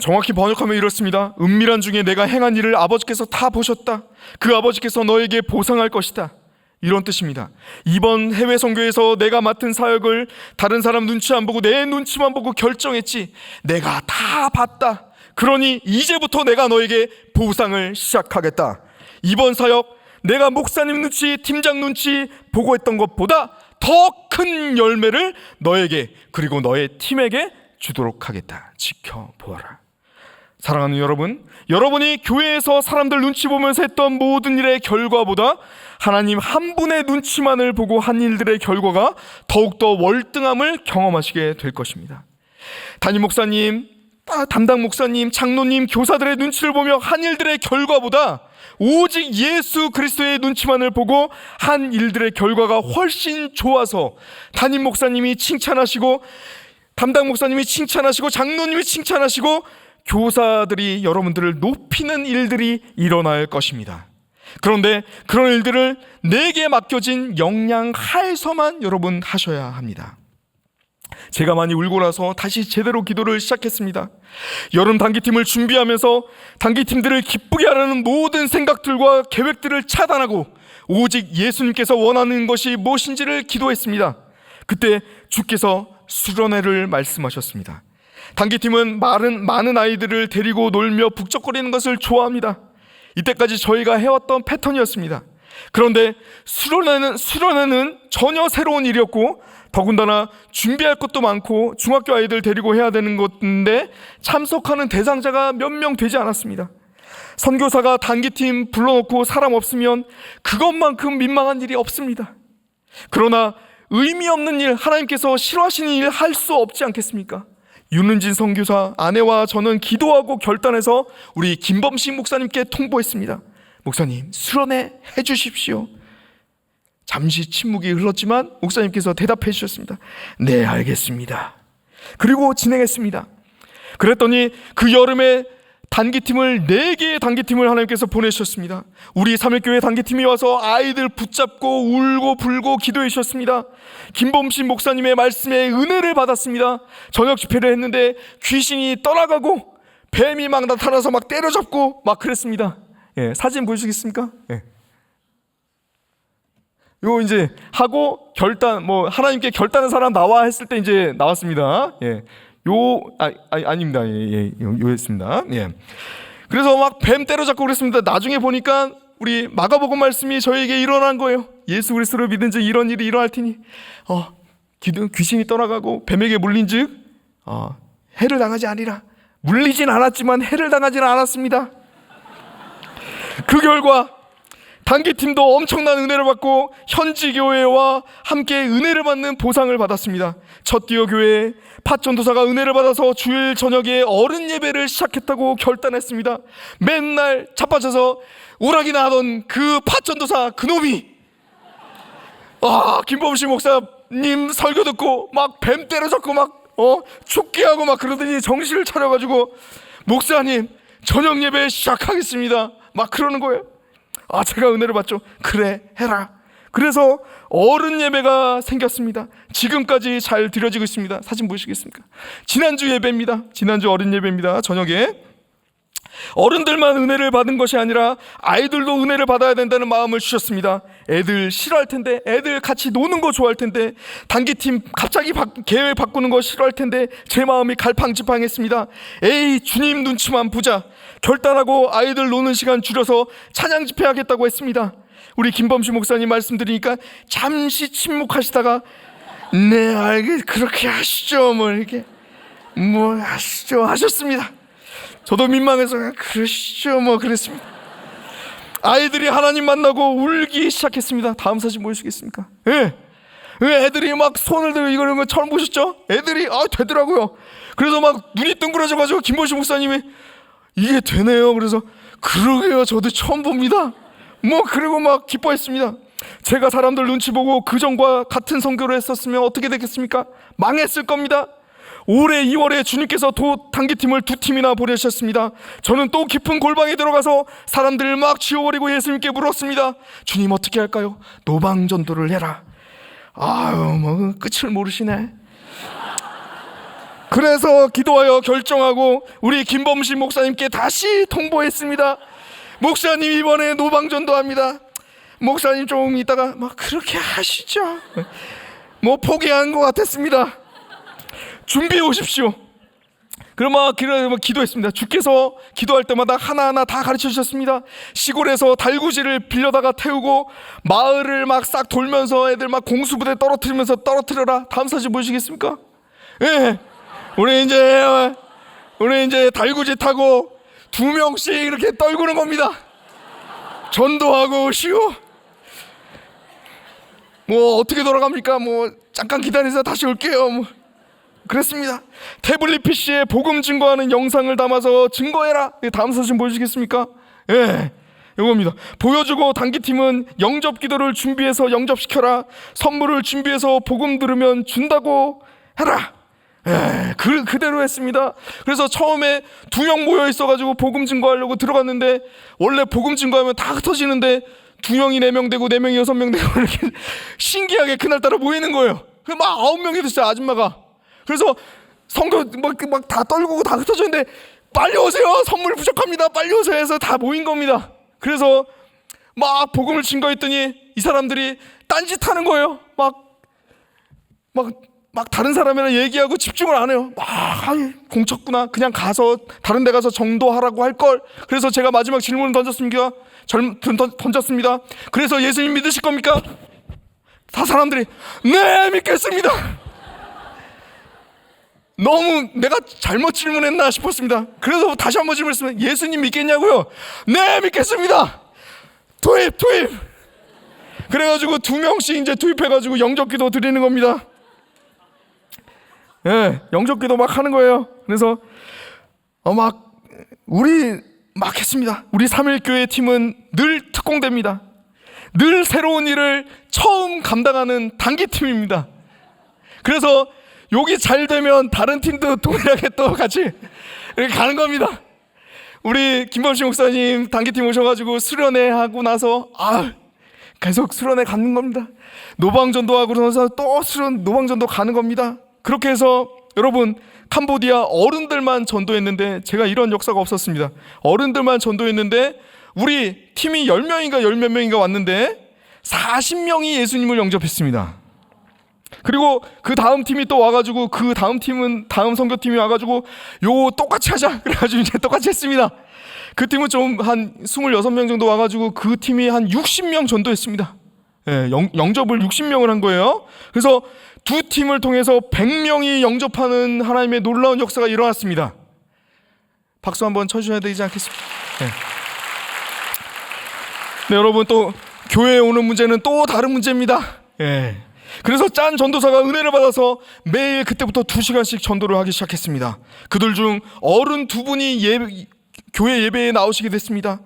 정확히 번역하면 이렇습니다. 은밀한 중에 내가 행한 일을 아버지께서 다 보셨다. 그 아버지께서 너에게 보상할 것이다. 이런 뜻입니다. 이번 해외 선교에서 내가 맡은 사역을 다른 사람 눈치 안 보고 내 눈치만 보고 결정했지. 내가 다 봤다. 그러니 이제부터 내가 너에게 보상을 시작하겠다. 이번 사역 내가 목사님 눈치, 팀장 눈치 보고 했던 것보다 더 큰 열매를 너에게 그리고 너의 팀에게 주도록 하겠다. 지켜보아라. 사랑하는 여러분, 여러분이 교회에서 사람들 눈치 보면서 했던 모든 일의 결과보다 하나님 한 분의 눈치만을 보고 한 일들의 결과가 더욱더 월등함을 경험하시게 될 것입니다. 담임 목사님, 담당 목사님, 장로님, 교사들의 눈치를 보며 한 일들의 결과보다 오직 예수 그리스도의 눈치만을 보고 한 일들의 결과가 훨씬 좋아서 담임 목사님이 칭찬하시고, 담당 목사님이 칭찬하시고, 장로님이 칭찬하시고, 교사들이 여러분들을 높이는 일들이 일어날 것입니다. 그런데 그런 일들을 내게 맡겨진 역량 하에서만 여러분 하셔야 합니다. 제가 많이 울고 나서 다시 제대로 기도를 시작했습니다. 여름 단기팀을 준비하면서 단기팀들을 기쁘게 하려는 모든 생각들과 계획들을 차단하고 오직 예수님께서 원하는 것이 무엇인지를 기도했습니다. 그때 주께서 수련회를 말씀하셨습니다. 단기팀은 많은 아이들을 데리고 놀며 북적거리는 것을 좋아합니다. 이때까지 저희가 해왔던 패턴이었습니다. 그런데 수련회는 전혀 새로운 일이었고, 더군다나 준비할 것도 많고 중학교 아이들 데리고 해야 되는 건데 참석하는 대상자가 몇 명 되지 않았습니다. 선교사가 단기팀 불러놓고 사람 없으면 그것만큼 민망한 일이 없습니다. 그러나 의미 없는 일, 하나님께서 싫어하시는 일 할 수 없지 않겠습니까? 윤은진 선교사 아내와 저는 기도하고 결단해서 우리 김범식 목사님께 통보했습니다. 목사님, 수련회 해주십시오. 잠시 침묵이 흘렀지만 목사님께서 대답해 주셨습니다. 네, 알겠습니다. 그리고 진행했습니다. 그랬더니 그 여름에 단기팀을 4개의 단기팀을 하나님께서 보내주셨습니다. 우리 삼일교회 단기팀이 와서 아이들 붙잡고 울고 불고 기도해 주셨습니다. 김범신 목사님의 말씀에 은혜를 받았습니다. 저녁 집회를 했는데 귀신이 떠나가고 뱀이 막 나타나서 막 때려잡고 막 그랬습니다. 사진 보여주시겠습니까? 요 이제 하고 결단, 하나님께 결단한 사람 나와 했을 때 이제 나왔습니다. 아닙니다. 요였습니다. 그래서 막 뱀 때려잡고 그랬습니다. 나중에 보니까 우리 마가복음 말씀이 저에게 일어난 거예요. 예수 그리스도를 믿은즉 이런 일이 일어날 테니 귀신이 떠나가고 뱀에게 물린즉 해를 당하지 아니라. 물리진 않았지만 해를 당하지는 않았습니다. 그 결과 단기팀도 엄청난 은혜를 받고 현지 교회와 함께 은혜를 받는 보상을 받았습니다. 첫디어 교회 팥전도사가 은혜를 받아서 주일 저녁에 어른 예배를 시작했다고 결단했습니다. 맨날 자빠져서 오락이나 하던 그 팥전도사 그놈이 김범식 목사님 설교 듣고 막 뱀 때려잡고 막 죽게 하고 막 그러더니 정신을 차려가지고 목사님 저녁 예배 시작하겠습니다 막 그러는 거예요. 제가 은혜를 받죠. 그래 해라. 그래서 어른 예배가 생겼습니다. 지금까지 잘 드려지고 있습니다. 사진 보시겠습니까? 지난주 예배입니다. 지난주 어른 예배입니다. 저녁에 어른들만 은혜를 받은 것이 아니라 아이들도 은혜를 받아야 된다는 마음을 주셨습니다. 애들 싫어할 텐데, 애들 같이 노는 거 좋아할 텐데, 단기팀 갑자기 계획 바꾸는 거 싫어할 텐데 제 마음이 갈팡질팡했습니다. 에이, 주님 눈치만 보자. 결단하고 아이들 노는 시간 줄여서 찬양 집회하겠다고 했습니다. 우리 김범식 목사님 말씀드리니까 잠시 침묵하시다가 네, 그렇게 하시죠. 이렇게 하시죠 하셨습니다. 저도 민망해서 그러시죠 그랬습니다. 아이들이 하나님 만나고 울기 시작했습니다. 다음 사진 보여주시겠습니까? 애들이 막 손을 들고 이런 거 처음 보셨죠? 애들이 되더라고요. 그래서 막 눈이 둥그러져가지고 김범식 목사님이 이게 되네요. 그래서 그러게요, 저도 처음 봅니다. 그리고 막 기뻐했습니다. 제가 사람들 눈치 보고 그전과 같은 선교를 했었으면 어떻게 됐겠습니까? 망했을 겁니다. 올해 2월에 주님께서 단기팀을 2팀이나 보내셨습니다. 저는 또 깊은 골방에 들어가서 사람들을 막 지워버리고 예수님께 물었습니다. 주님 어떻게 할까요? 노방전도를 해라. 끝을 모르시네. 그래서 기도하여 결정하고 우리 김범식 목사님께 다시 통보했습니다. 목사님 이번에 노방전도합니다. 목사님 조금 있다가 그렇게 하시죠. 포기한 것 같았습니다. 준비해 오십시오. 그럼 기도했습니다. 주께서 기도할 때마다 하나하나 다 가르쳐 주셨습니다. 시골에서 달구지를 빌려다가 태우고 마을을 싹 돌면서 애들 공수부대 떨어뜨려라. 다음 사진 보시겠습니까? 우리 이제 달구지 타고 2명씩 이렇게 떨구는 겁니다. 전도하고 쉬고 뭐 어떻게 돌아갑니까? 뭐 잠깐 기다리세요, 다시 올게요. 뭐 그랬습니다. 태블릿 PC에 복음 증거하는 영상을 담아서 증거해라. 다음 사진 보여주시겠습니까? 예, 이겁니다. 보여주고 단기팀은 영접 기도를 준비해서 영접시켜라. 선물을 준비해서 복음 들으면 준다고 해라. 예, 그대로 했습니다. 그래서 처음에 2명 모여 있어가지고 복음 증거하려고 들어갔는데, 원래 복음 증거하면 다 흩어지는데 2명이 4명 되고 4명이 6명 되고 이렇게 신기하게 그날따라 모이는 거예요. 막 9명이 됐어요, 아줌마가. 그래서 성교 막 다 떨고 다 흩어졌는데, 빨리 오세요, 선물 부족합니다, 빨리 오세요 해서 다 모인 겁니다. 그래서 막 복음을 증거했더니 이 사람들이 딴짓하는 거예요. 막 다른 사람이랑 얘기하고 집중을 안 해요. 공쳤구나, 그냥 가서 다른 데 가서 전도하라고 할 걸. 그래서 제가 마지막 질문을 던졌습니다. 그래서 예수님 믿으실 겁니까? 다 사람들이 네, 믿겠습니다. 너무 내가 잘못 질문했나 싶었습니다. 그래서 다시 한번 질문했으면, 예수님 믿겠냐고요? 네, 믿겠습니다. 투입. 그래가지고 2명씩 이제 투입해가지고 영접기도 드리는 겁니다. 예, 영접기도 막 하는 거예요. 그래서 우리 막 했습니다. 우리 3일교회 팀은 늘 특공대입니다. 늘 새로운 일을 처음 감당하는 단기팀입니다. 그래서 여기 잘 되면 다른 팀도 동일하게 또 같이 이렇게 가는 겁니다. 우리 김범식 목사님 단기팀 오셔가지고 수련회 하고 나서 계속 수련회 가는 겁니다. 노방전도 하고 나서 또 노방전도 가는 겁니다. 그렇게 해서 여러분, 캄보디아 어른들만 전도했는데, 제가 이런 역사가 없었습니다. 어른들만 전도했는데 우리 팀이 10명인가 10몇 명인가 왔는데 40명이 예수님을 영접했습니다. 그리고 그 다음 팀이 또 와가지고, 그 다음 팀은 다음 선교팀이 와가지고 요 똑같이 하자 그래가지고 이제 똑같이 했습니다. 그 팀은 좀 한 26명 정도 와가지고 그 팀이 한 60명 전도했습니다. 예, 영접을 60명을 한 거예요. 그래서 두 팀을 통해서 100명이 영접하는 하나님의 놀라운 역사가 일어났습니다. 박수 한번 쳐주셔야 되지 않겠습니까? 네, 여러분, 또 교회에 오는 문제는 또 다른 문제입니다. 예. 그래서 짠 전도사가 은혜를 받아서 매일 그때부터 2시간씩 전도를 하기 시작했습니다. 그들 중 어른 2분이 교회 예배에 나오시게 됐습니다.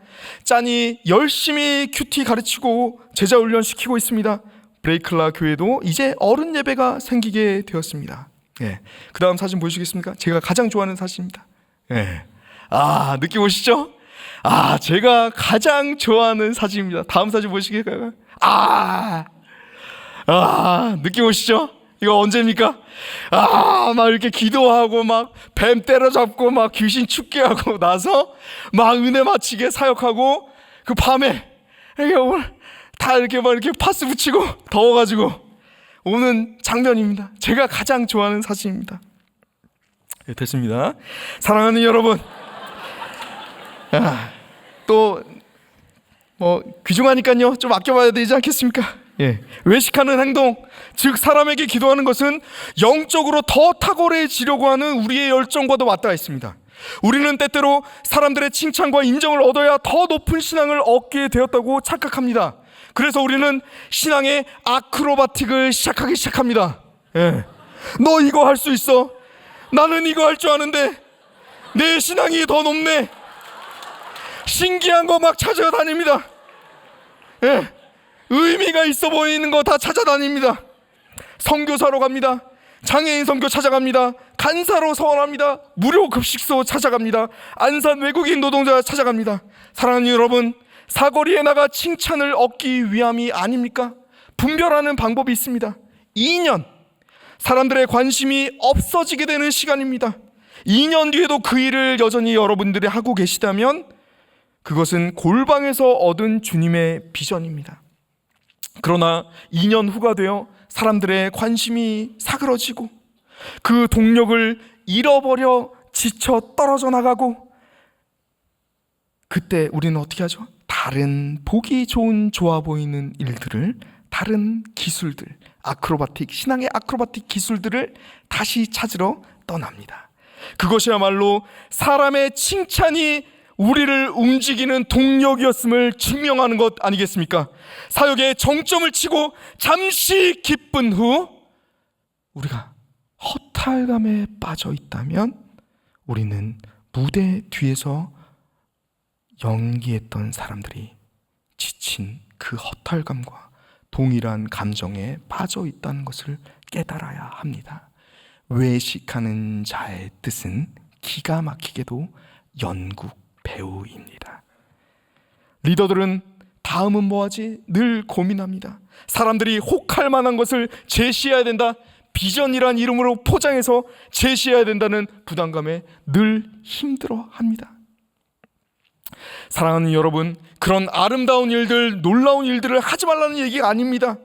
짠이 열심히 큐티 가르치고 제자 훈련 시키고 있습니다. 브레이클라 교회도 이제 어른 예배가 생기게 되었습니다. 예. 그 다음 사진 보시겠습니까? 제가 가장 좋아하는 사진입니다. 예. 느낌 오시죠? 제가 가장 좋아하는 사진입니다. 다음 사진 보시겠어요? 느낌 오시죠? 이거 언제입니까? 막 이렇게 기도하고 막 뱀 때려잡고 막 귀신 춥게 하고 나서 막 은혜 마치게 사역하고, 그 밤에 이렇게 다 이렇게 막 이렇게 파스 붙이고 더워가지고 오는 장면입니다. 제가 가장 좋아하는 사진입니다. 네, 됐습니다. 사랑하는 여러분, 또 뭐 귀중하니까요, 좀 아껴봐야 되지 않겠습니까? 예. 외식하는 행동, 즉 사람에게 기도하는 것은 영적으로 더 탁월해지려고 하는 우리의 열정과도 맞닿아 있습니다. 우리는 때때로 사람들의 칭찬과 인정을 얻어야 더 높은 신앙을 얻게 되었다고 착각합니다. 그래서 우리는 신앙의 아크로바틱을 시작하기 시작합니다. 예. 너 이거 할 수 있어. 나는 이거 할 줄 아는데 내 신앙이 더 높네. 신기한 거 막 찾아다닙니다. 예. 의미가 있어 보이는 거 다 찾아다닙니다. 선교사로 갑니다. 장애인 선교 찾아갑니다. 간사로 서원합니다. 무료 급식소 찾아갑니다. 안산 외국인 노동자 찾아갑니다. 사랑하는 여러분, 사거리에 나가 칭찬을 얻기 위함이 아닙니까? 분별하는 방법이 있습니다. 2년, 사람들의 관심이 없어지게 되는 시간입니다. 2년 뒤에도 그 일을 여전히 여러분들이 하고 계시다면 그것은 골방에서 얻은 주님의 비전입니다. 그러나 2년 후가 되어 사람들의 관심이 사그러지고 그 동력을 잃어버려 지쳐 떨어져 나가고, 그때 우리는 어떻게 하죠? 다른 보기 좋은 좋아 보이는 일들을, 다른 기술들, 신앙의 아크로바틱 기술들을 다시 찾으러 떠납니다. 그것이야말로 사람의 칭찬이 우리를 움직이는 동력이었음을 증명하는 것 아니겠습니까? 사역의 정점을 치고 잠시 기쁜 후 우리가 허탈감에 빠져 있다면 우리는 무대 뒤에서 연기했던 사람들이 지친 그 허탈감과 동일한 감정에 빠져 있다는 것을 깨달아야 합니다. 외식하는 자의 뜻은 기가 막히게도 연극 배우입니다. 리더들은 다음은 뭐하지? 늘 고민합니다. 사람들이 혹할 만한 것을 제시해야 된다. 비전이란 이름으로 포장해서 제시해야 된다는 부담감에 늘 힘들어합니다. 사랑하는 여러분, 그런 아름다운 일들, 놀라운 일들을 하지 말라는 얘기가 아닙니다.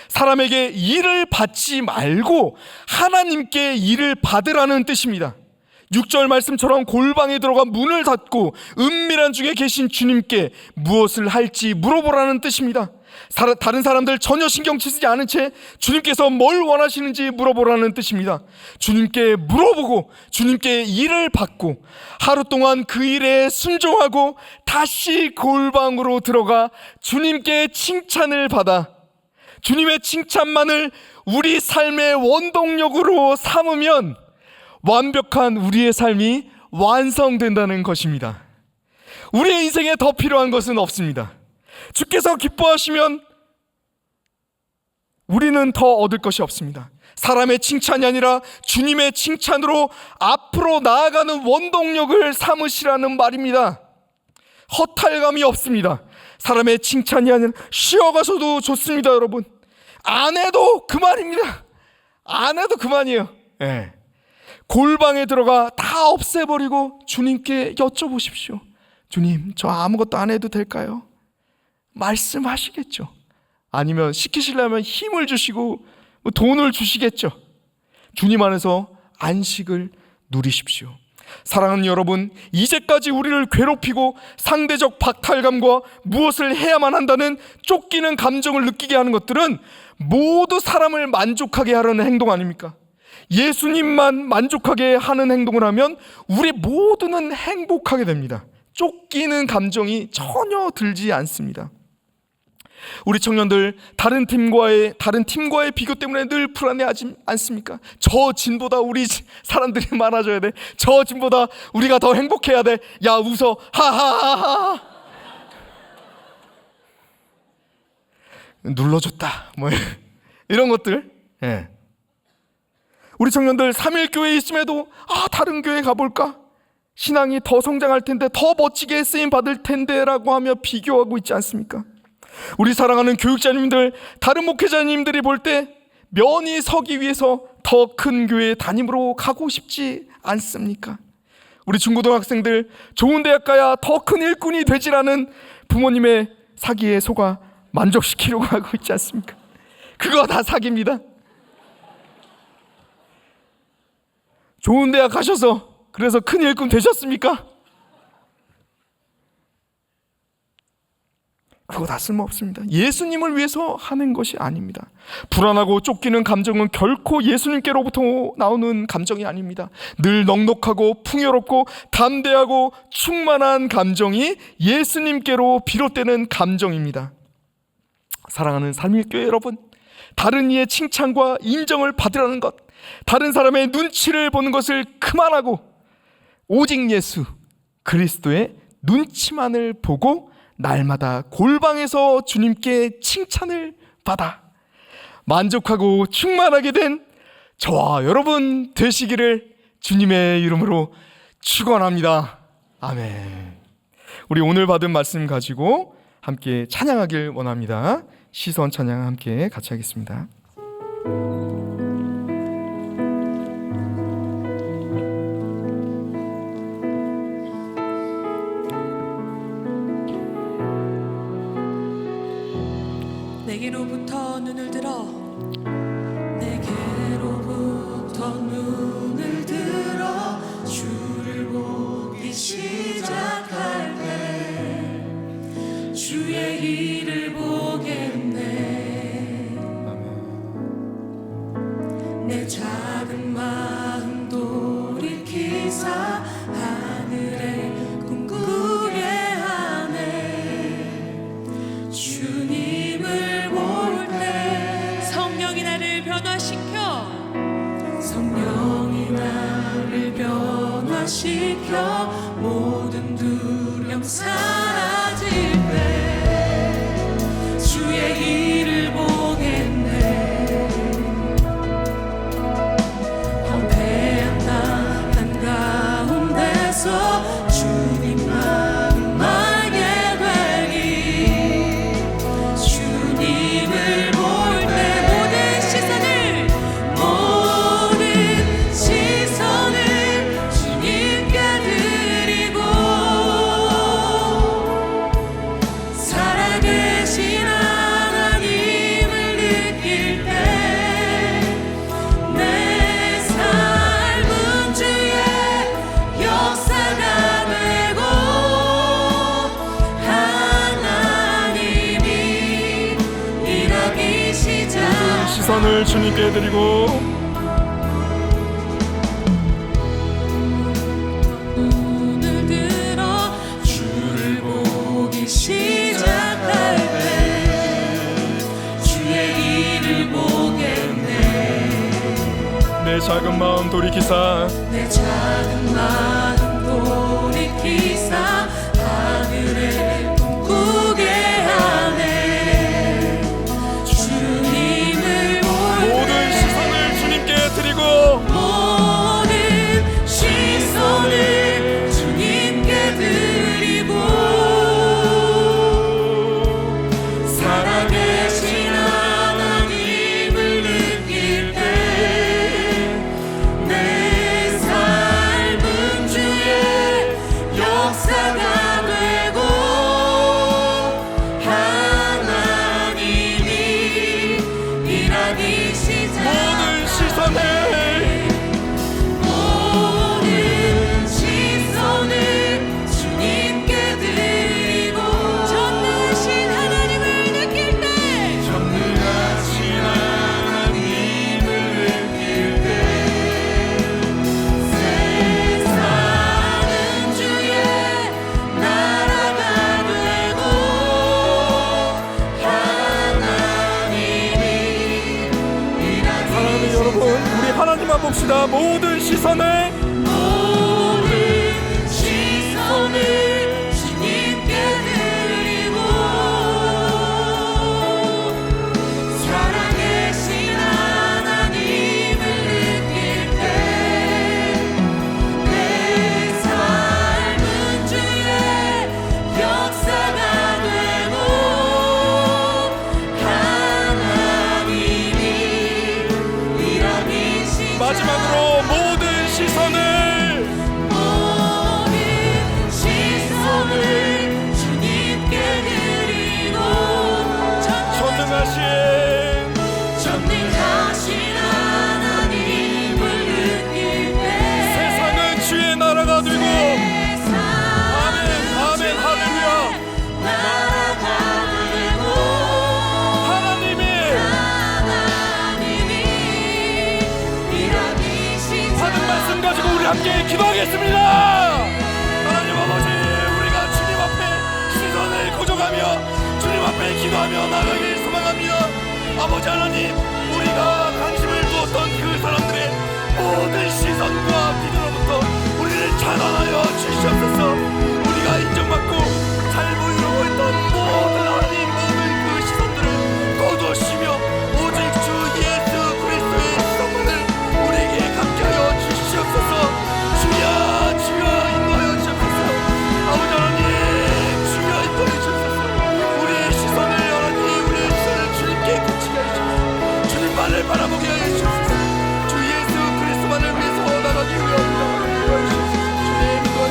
사람에게 일을 받지 말고 하나님께 일을 받으라는 뜻입니다. 6절 말씀처럼 골방에 들어가 문을 닫고 은밀한 중에 계신 주님께 무엇을 할지 물어보라는 뜻입니다. 다른 사람들 전혀 신경 쓰지 않은 채 주님께서 뭘 원하시는지 물어보라는 뜻입니다. 주님께 물어보고 주님께 일을 받고 하루 동안 그 일에 순종하고 다시 골방으로 들어가 주님께 칭찬을 받아 주님의 칭찬만을 우리 삶의 원동력으로 삼으면 완벽한 우리의 삶이 완성된다는 것입니다. 우리의 인생에 더 필요한 것은 없습니다. 주께서 기뻐하시면 우리는 더 얻을 것이 없습니다. 사람의 칭찬이 아니라 주님의 칭찬으로 앞으로 나아가는 원동력을 삼으시라는 말입니다. 허탈감이 없습니다. 사람의 칭찬이 아니라 쉬어가서도 좋습니다. 여러분, 안 해도 그만입니다. 안 해도 그만이에요. 네. 골방에 들어가 다 없애버리고 주님께 여쭤보십시오. 주님, 저 아무것도 안 해도 될까요? 말씀하시겠죠. 아니면 시키시려면 힘을 주시고 돈을 주시겠죠. 주님 안에서 안식을 누리십시오. 사랑하는 여러분, 이제까지 우리를 괴롭히고 상대적 박탈감과 무엇을 해야만 한다는 쫓기는 감정을 느끼게 하는 것들은 모두 사람을 만족하게 하려는 행동 아닙니까? 예수님만 만족하게 하는 행동을 하면 우리 모두는 행복하게 됩니다. 쫓기는 감정이 전혀 들지 않습니다. 우리 청년들 다른 팀과의 비교 때문에 늘 불안해하지 않습니까? 저 진보다 우리 사람들이 많아져야 돼. 저 진보다 우리가 더 행복해야 돼. 야, 웃어. 하하하하. 눌러줬다. 뭐 이런 것들. 예. 우리 청년들 3일 교회에 있음에도 다른 교회 가볼까? 신앙이 더 성장할 텐데, 더 멋지게 쓰임 받을 텐데라고 하며 비교하고 있지 않습니까? 우리 사랑하는 교육자님들, 다른 목회자님들이 볼 때 면이 서기 위해서 더 큰 교회 담임으로 가고 싶지 않습니까? 우리 중고등학생들 좋은 대학 가야 더 큰 일꾼이 되지라는 부모님의 사기에 속아 만족시키려고 하고 있지 않습니까? 그거 다 사기입니다. 좋은 대학 가셔서 그래서 큰 일꾼 되셨습니까? 그거 다 쓸모없습니다. 예수님을 위해서 하는 것이 아닙니다. 불안하고 쫓기는 감정은 결코 예수님께로부터 나오는 감정이 아닙니다. 늘 넉넉하고 풍요롭고 담대하고 충만한 감정이 예수님께로 비롯되는 감정입니다. 사랑하는 삼일교회 여러분, 다른 이의 칭찬과 인정을 받으라는 것, 다른 사람의 눈치를 보는 것을 그만하고 오직 예수 그리스도의 눈치만을 보고 날마다 골방에서 주님께 칭찬을 받아 만족하고 충만하게 된 저와 여러분 되시기를 주님의 이름으로 축원합니다. 아멘. 우리 오늘 받은 말씀 가지고 함께 찬양하길 원합니다. 시선 찬양 함께 같이 하겠습니다. 내게로부터 눈을 들어 내게로부터 눈을 들어 주를 보기 시작할 때 주의 일을 보겠네. 내 작은 마음 돌이키사 하늘에 꿈꾸게 변화시켜 모든 두려움 사라질 때 주의 일을 보겠네. 황폐한 땅 한가운데서 주님 마음 알게 되리. 주님을 볼 때 모든 시선을 주님께 드리고 살아계신 하나님을 느낄 때 내 삶은 주의 역사가 되고 하나님이 일하기 시작. 시선을 주님께 드리고 눈을 들어 주를 보기 시작할 때 주의 일을 보겠네. 내 작은 마음 돌이키사 내 작은 마음 돌이키사 하늘을 꿈꾸게 하네. 주님을 모든 시선을 주님께 드리고 모든 시선을 주님께 드리고 살아계신 하나님을 느낄 때 내 삶은 주의 역사가 되고 하나님이 일하기 시작. 모든 시선을 모든 시선을 주님께 드리고 전능하신 하나님을 느낄 때 전능하신 하나님을 느낄 때 세상은 주의 나라가 되고 하나님이 일하기 사랑하는 여러분, 우리 하나님만 봅시다. 모든 시선을 모든 시선을 주님께 드리고 살아계신 하나님을 느낄 때 내 삶은 주의 역사가 되고 하나님이 일하기 시작. 마지막으로 모든 시선을 모든 시선을 주님께 드리고 전능하신 전능하신 하나님을 느낄 때 세상은 주의 나라가 되고 아멘 아멘 할렐루야 나라가 되고 하나님이 일하기 시작. 하는 말씀 가지고 우리 함께 기도하겠습니다. 하나님 아버지, 우리가 주님 앞에 시선을 고정하며 주님 앞에 기도하며 나가길 소망합니다. 아버지 하나님, 우리가 관심을 두었던 그 사람들의 모든 시선과 비전으로부터 우리를 차단하여 주시옵소서. 우리가 인정받고 잘 보이려고 했던 모든 하나님 모든 그 시선들을 거두시며 오직 주 예수 그리스도의 시선만을 우리에게 갖게 하여 주시옵소서. 주여 주여 인도하여 주옵소서. 아버지 하나님 주여 인도하여 주옵소서. 우리의 시선을 하나님 우리의 시선을 주님께 굳히게 하여 주옵소서. 주님만을 바라보게 하여 주옵소서. 주 예수 그리스도만을 위해서 나가기 위하옵니다. 인도하여 주옵소서. 주님 인도하여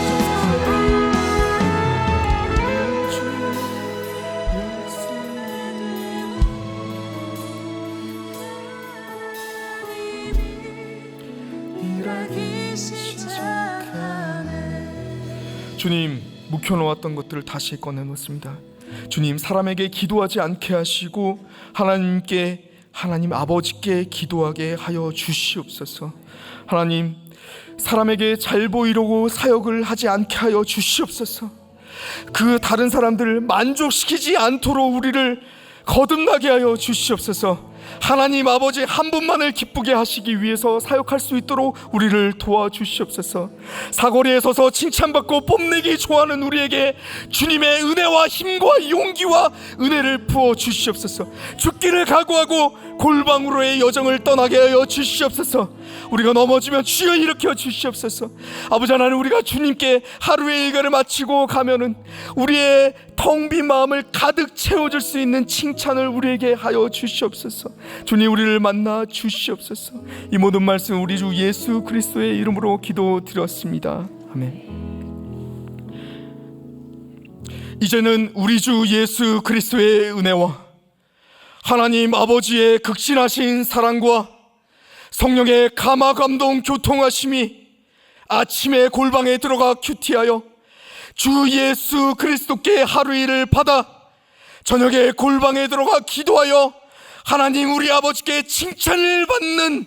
일하기 시작하네. 주님, 묵혀놓았던 것들을 다시 꺼내놓습니다. 주님, 사람에게 기도하지 않게 하시고 하나님께, 하나님 아버지께 기도하게 하여 주시옵소서. 하나님, 사람에게 잘 보이려고 사역을 하지 않게 하여 주시옵소서. 그 다른 사람들을 만족시키지 않도록 우리를 거듭나게 하여 주시옵소서. 하나님 아버지 한 분만을 기쁘게 하시기 위해서 사역할 수 있도록 우리를 도와주시옵소서. 사거리에 서서 칭찬받고 뽐내기 좋아하는 우리에게 주님의 은혜와 힘과 용기와 은혜를 부어 주시옵소서. 죽기를 각오하고 골방으로의 여정을 떠나게 하여 주시옵소서. 우리가 넘어지면 주여 일으켜 주시옵소서. 아버지 하나님, 우리가 주님께 하루의 일과를 마치고 가면은 우리의 텅 빈 마음을 가득 채워줄 수 있는 칭찬을 우리에게 하여 주시옵소서. 주님, 우리를 만나 주시옵소서. 이 모든 말씀 우리 주 예수 그리스도의 이름으로 기도드렸습니다. 아멘. 이제는 우리 주 예수 그리스도의 은혜와 하나님 아버지의 극진하신 사랑과 성령의 감화 감동 교통하심이 아침에 골방에 들어가 큐티하여 주 예수 그리스도께 하루 일을 받아 저녁에 골방에 들어가 기도하여 하나님 우리 아버지께 칭찬을 받는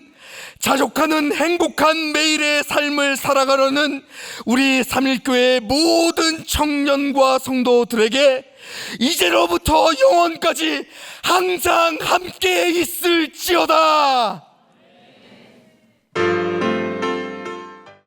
자족하는 행복한 매일의 삶을 살아가려는 우리 삼일교회 모든 청년과 성도들에게 이제로부터 영원까지 항상 함께 있을지어다.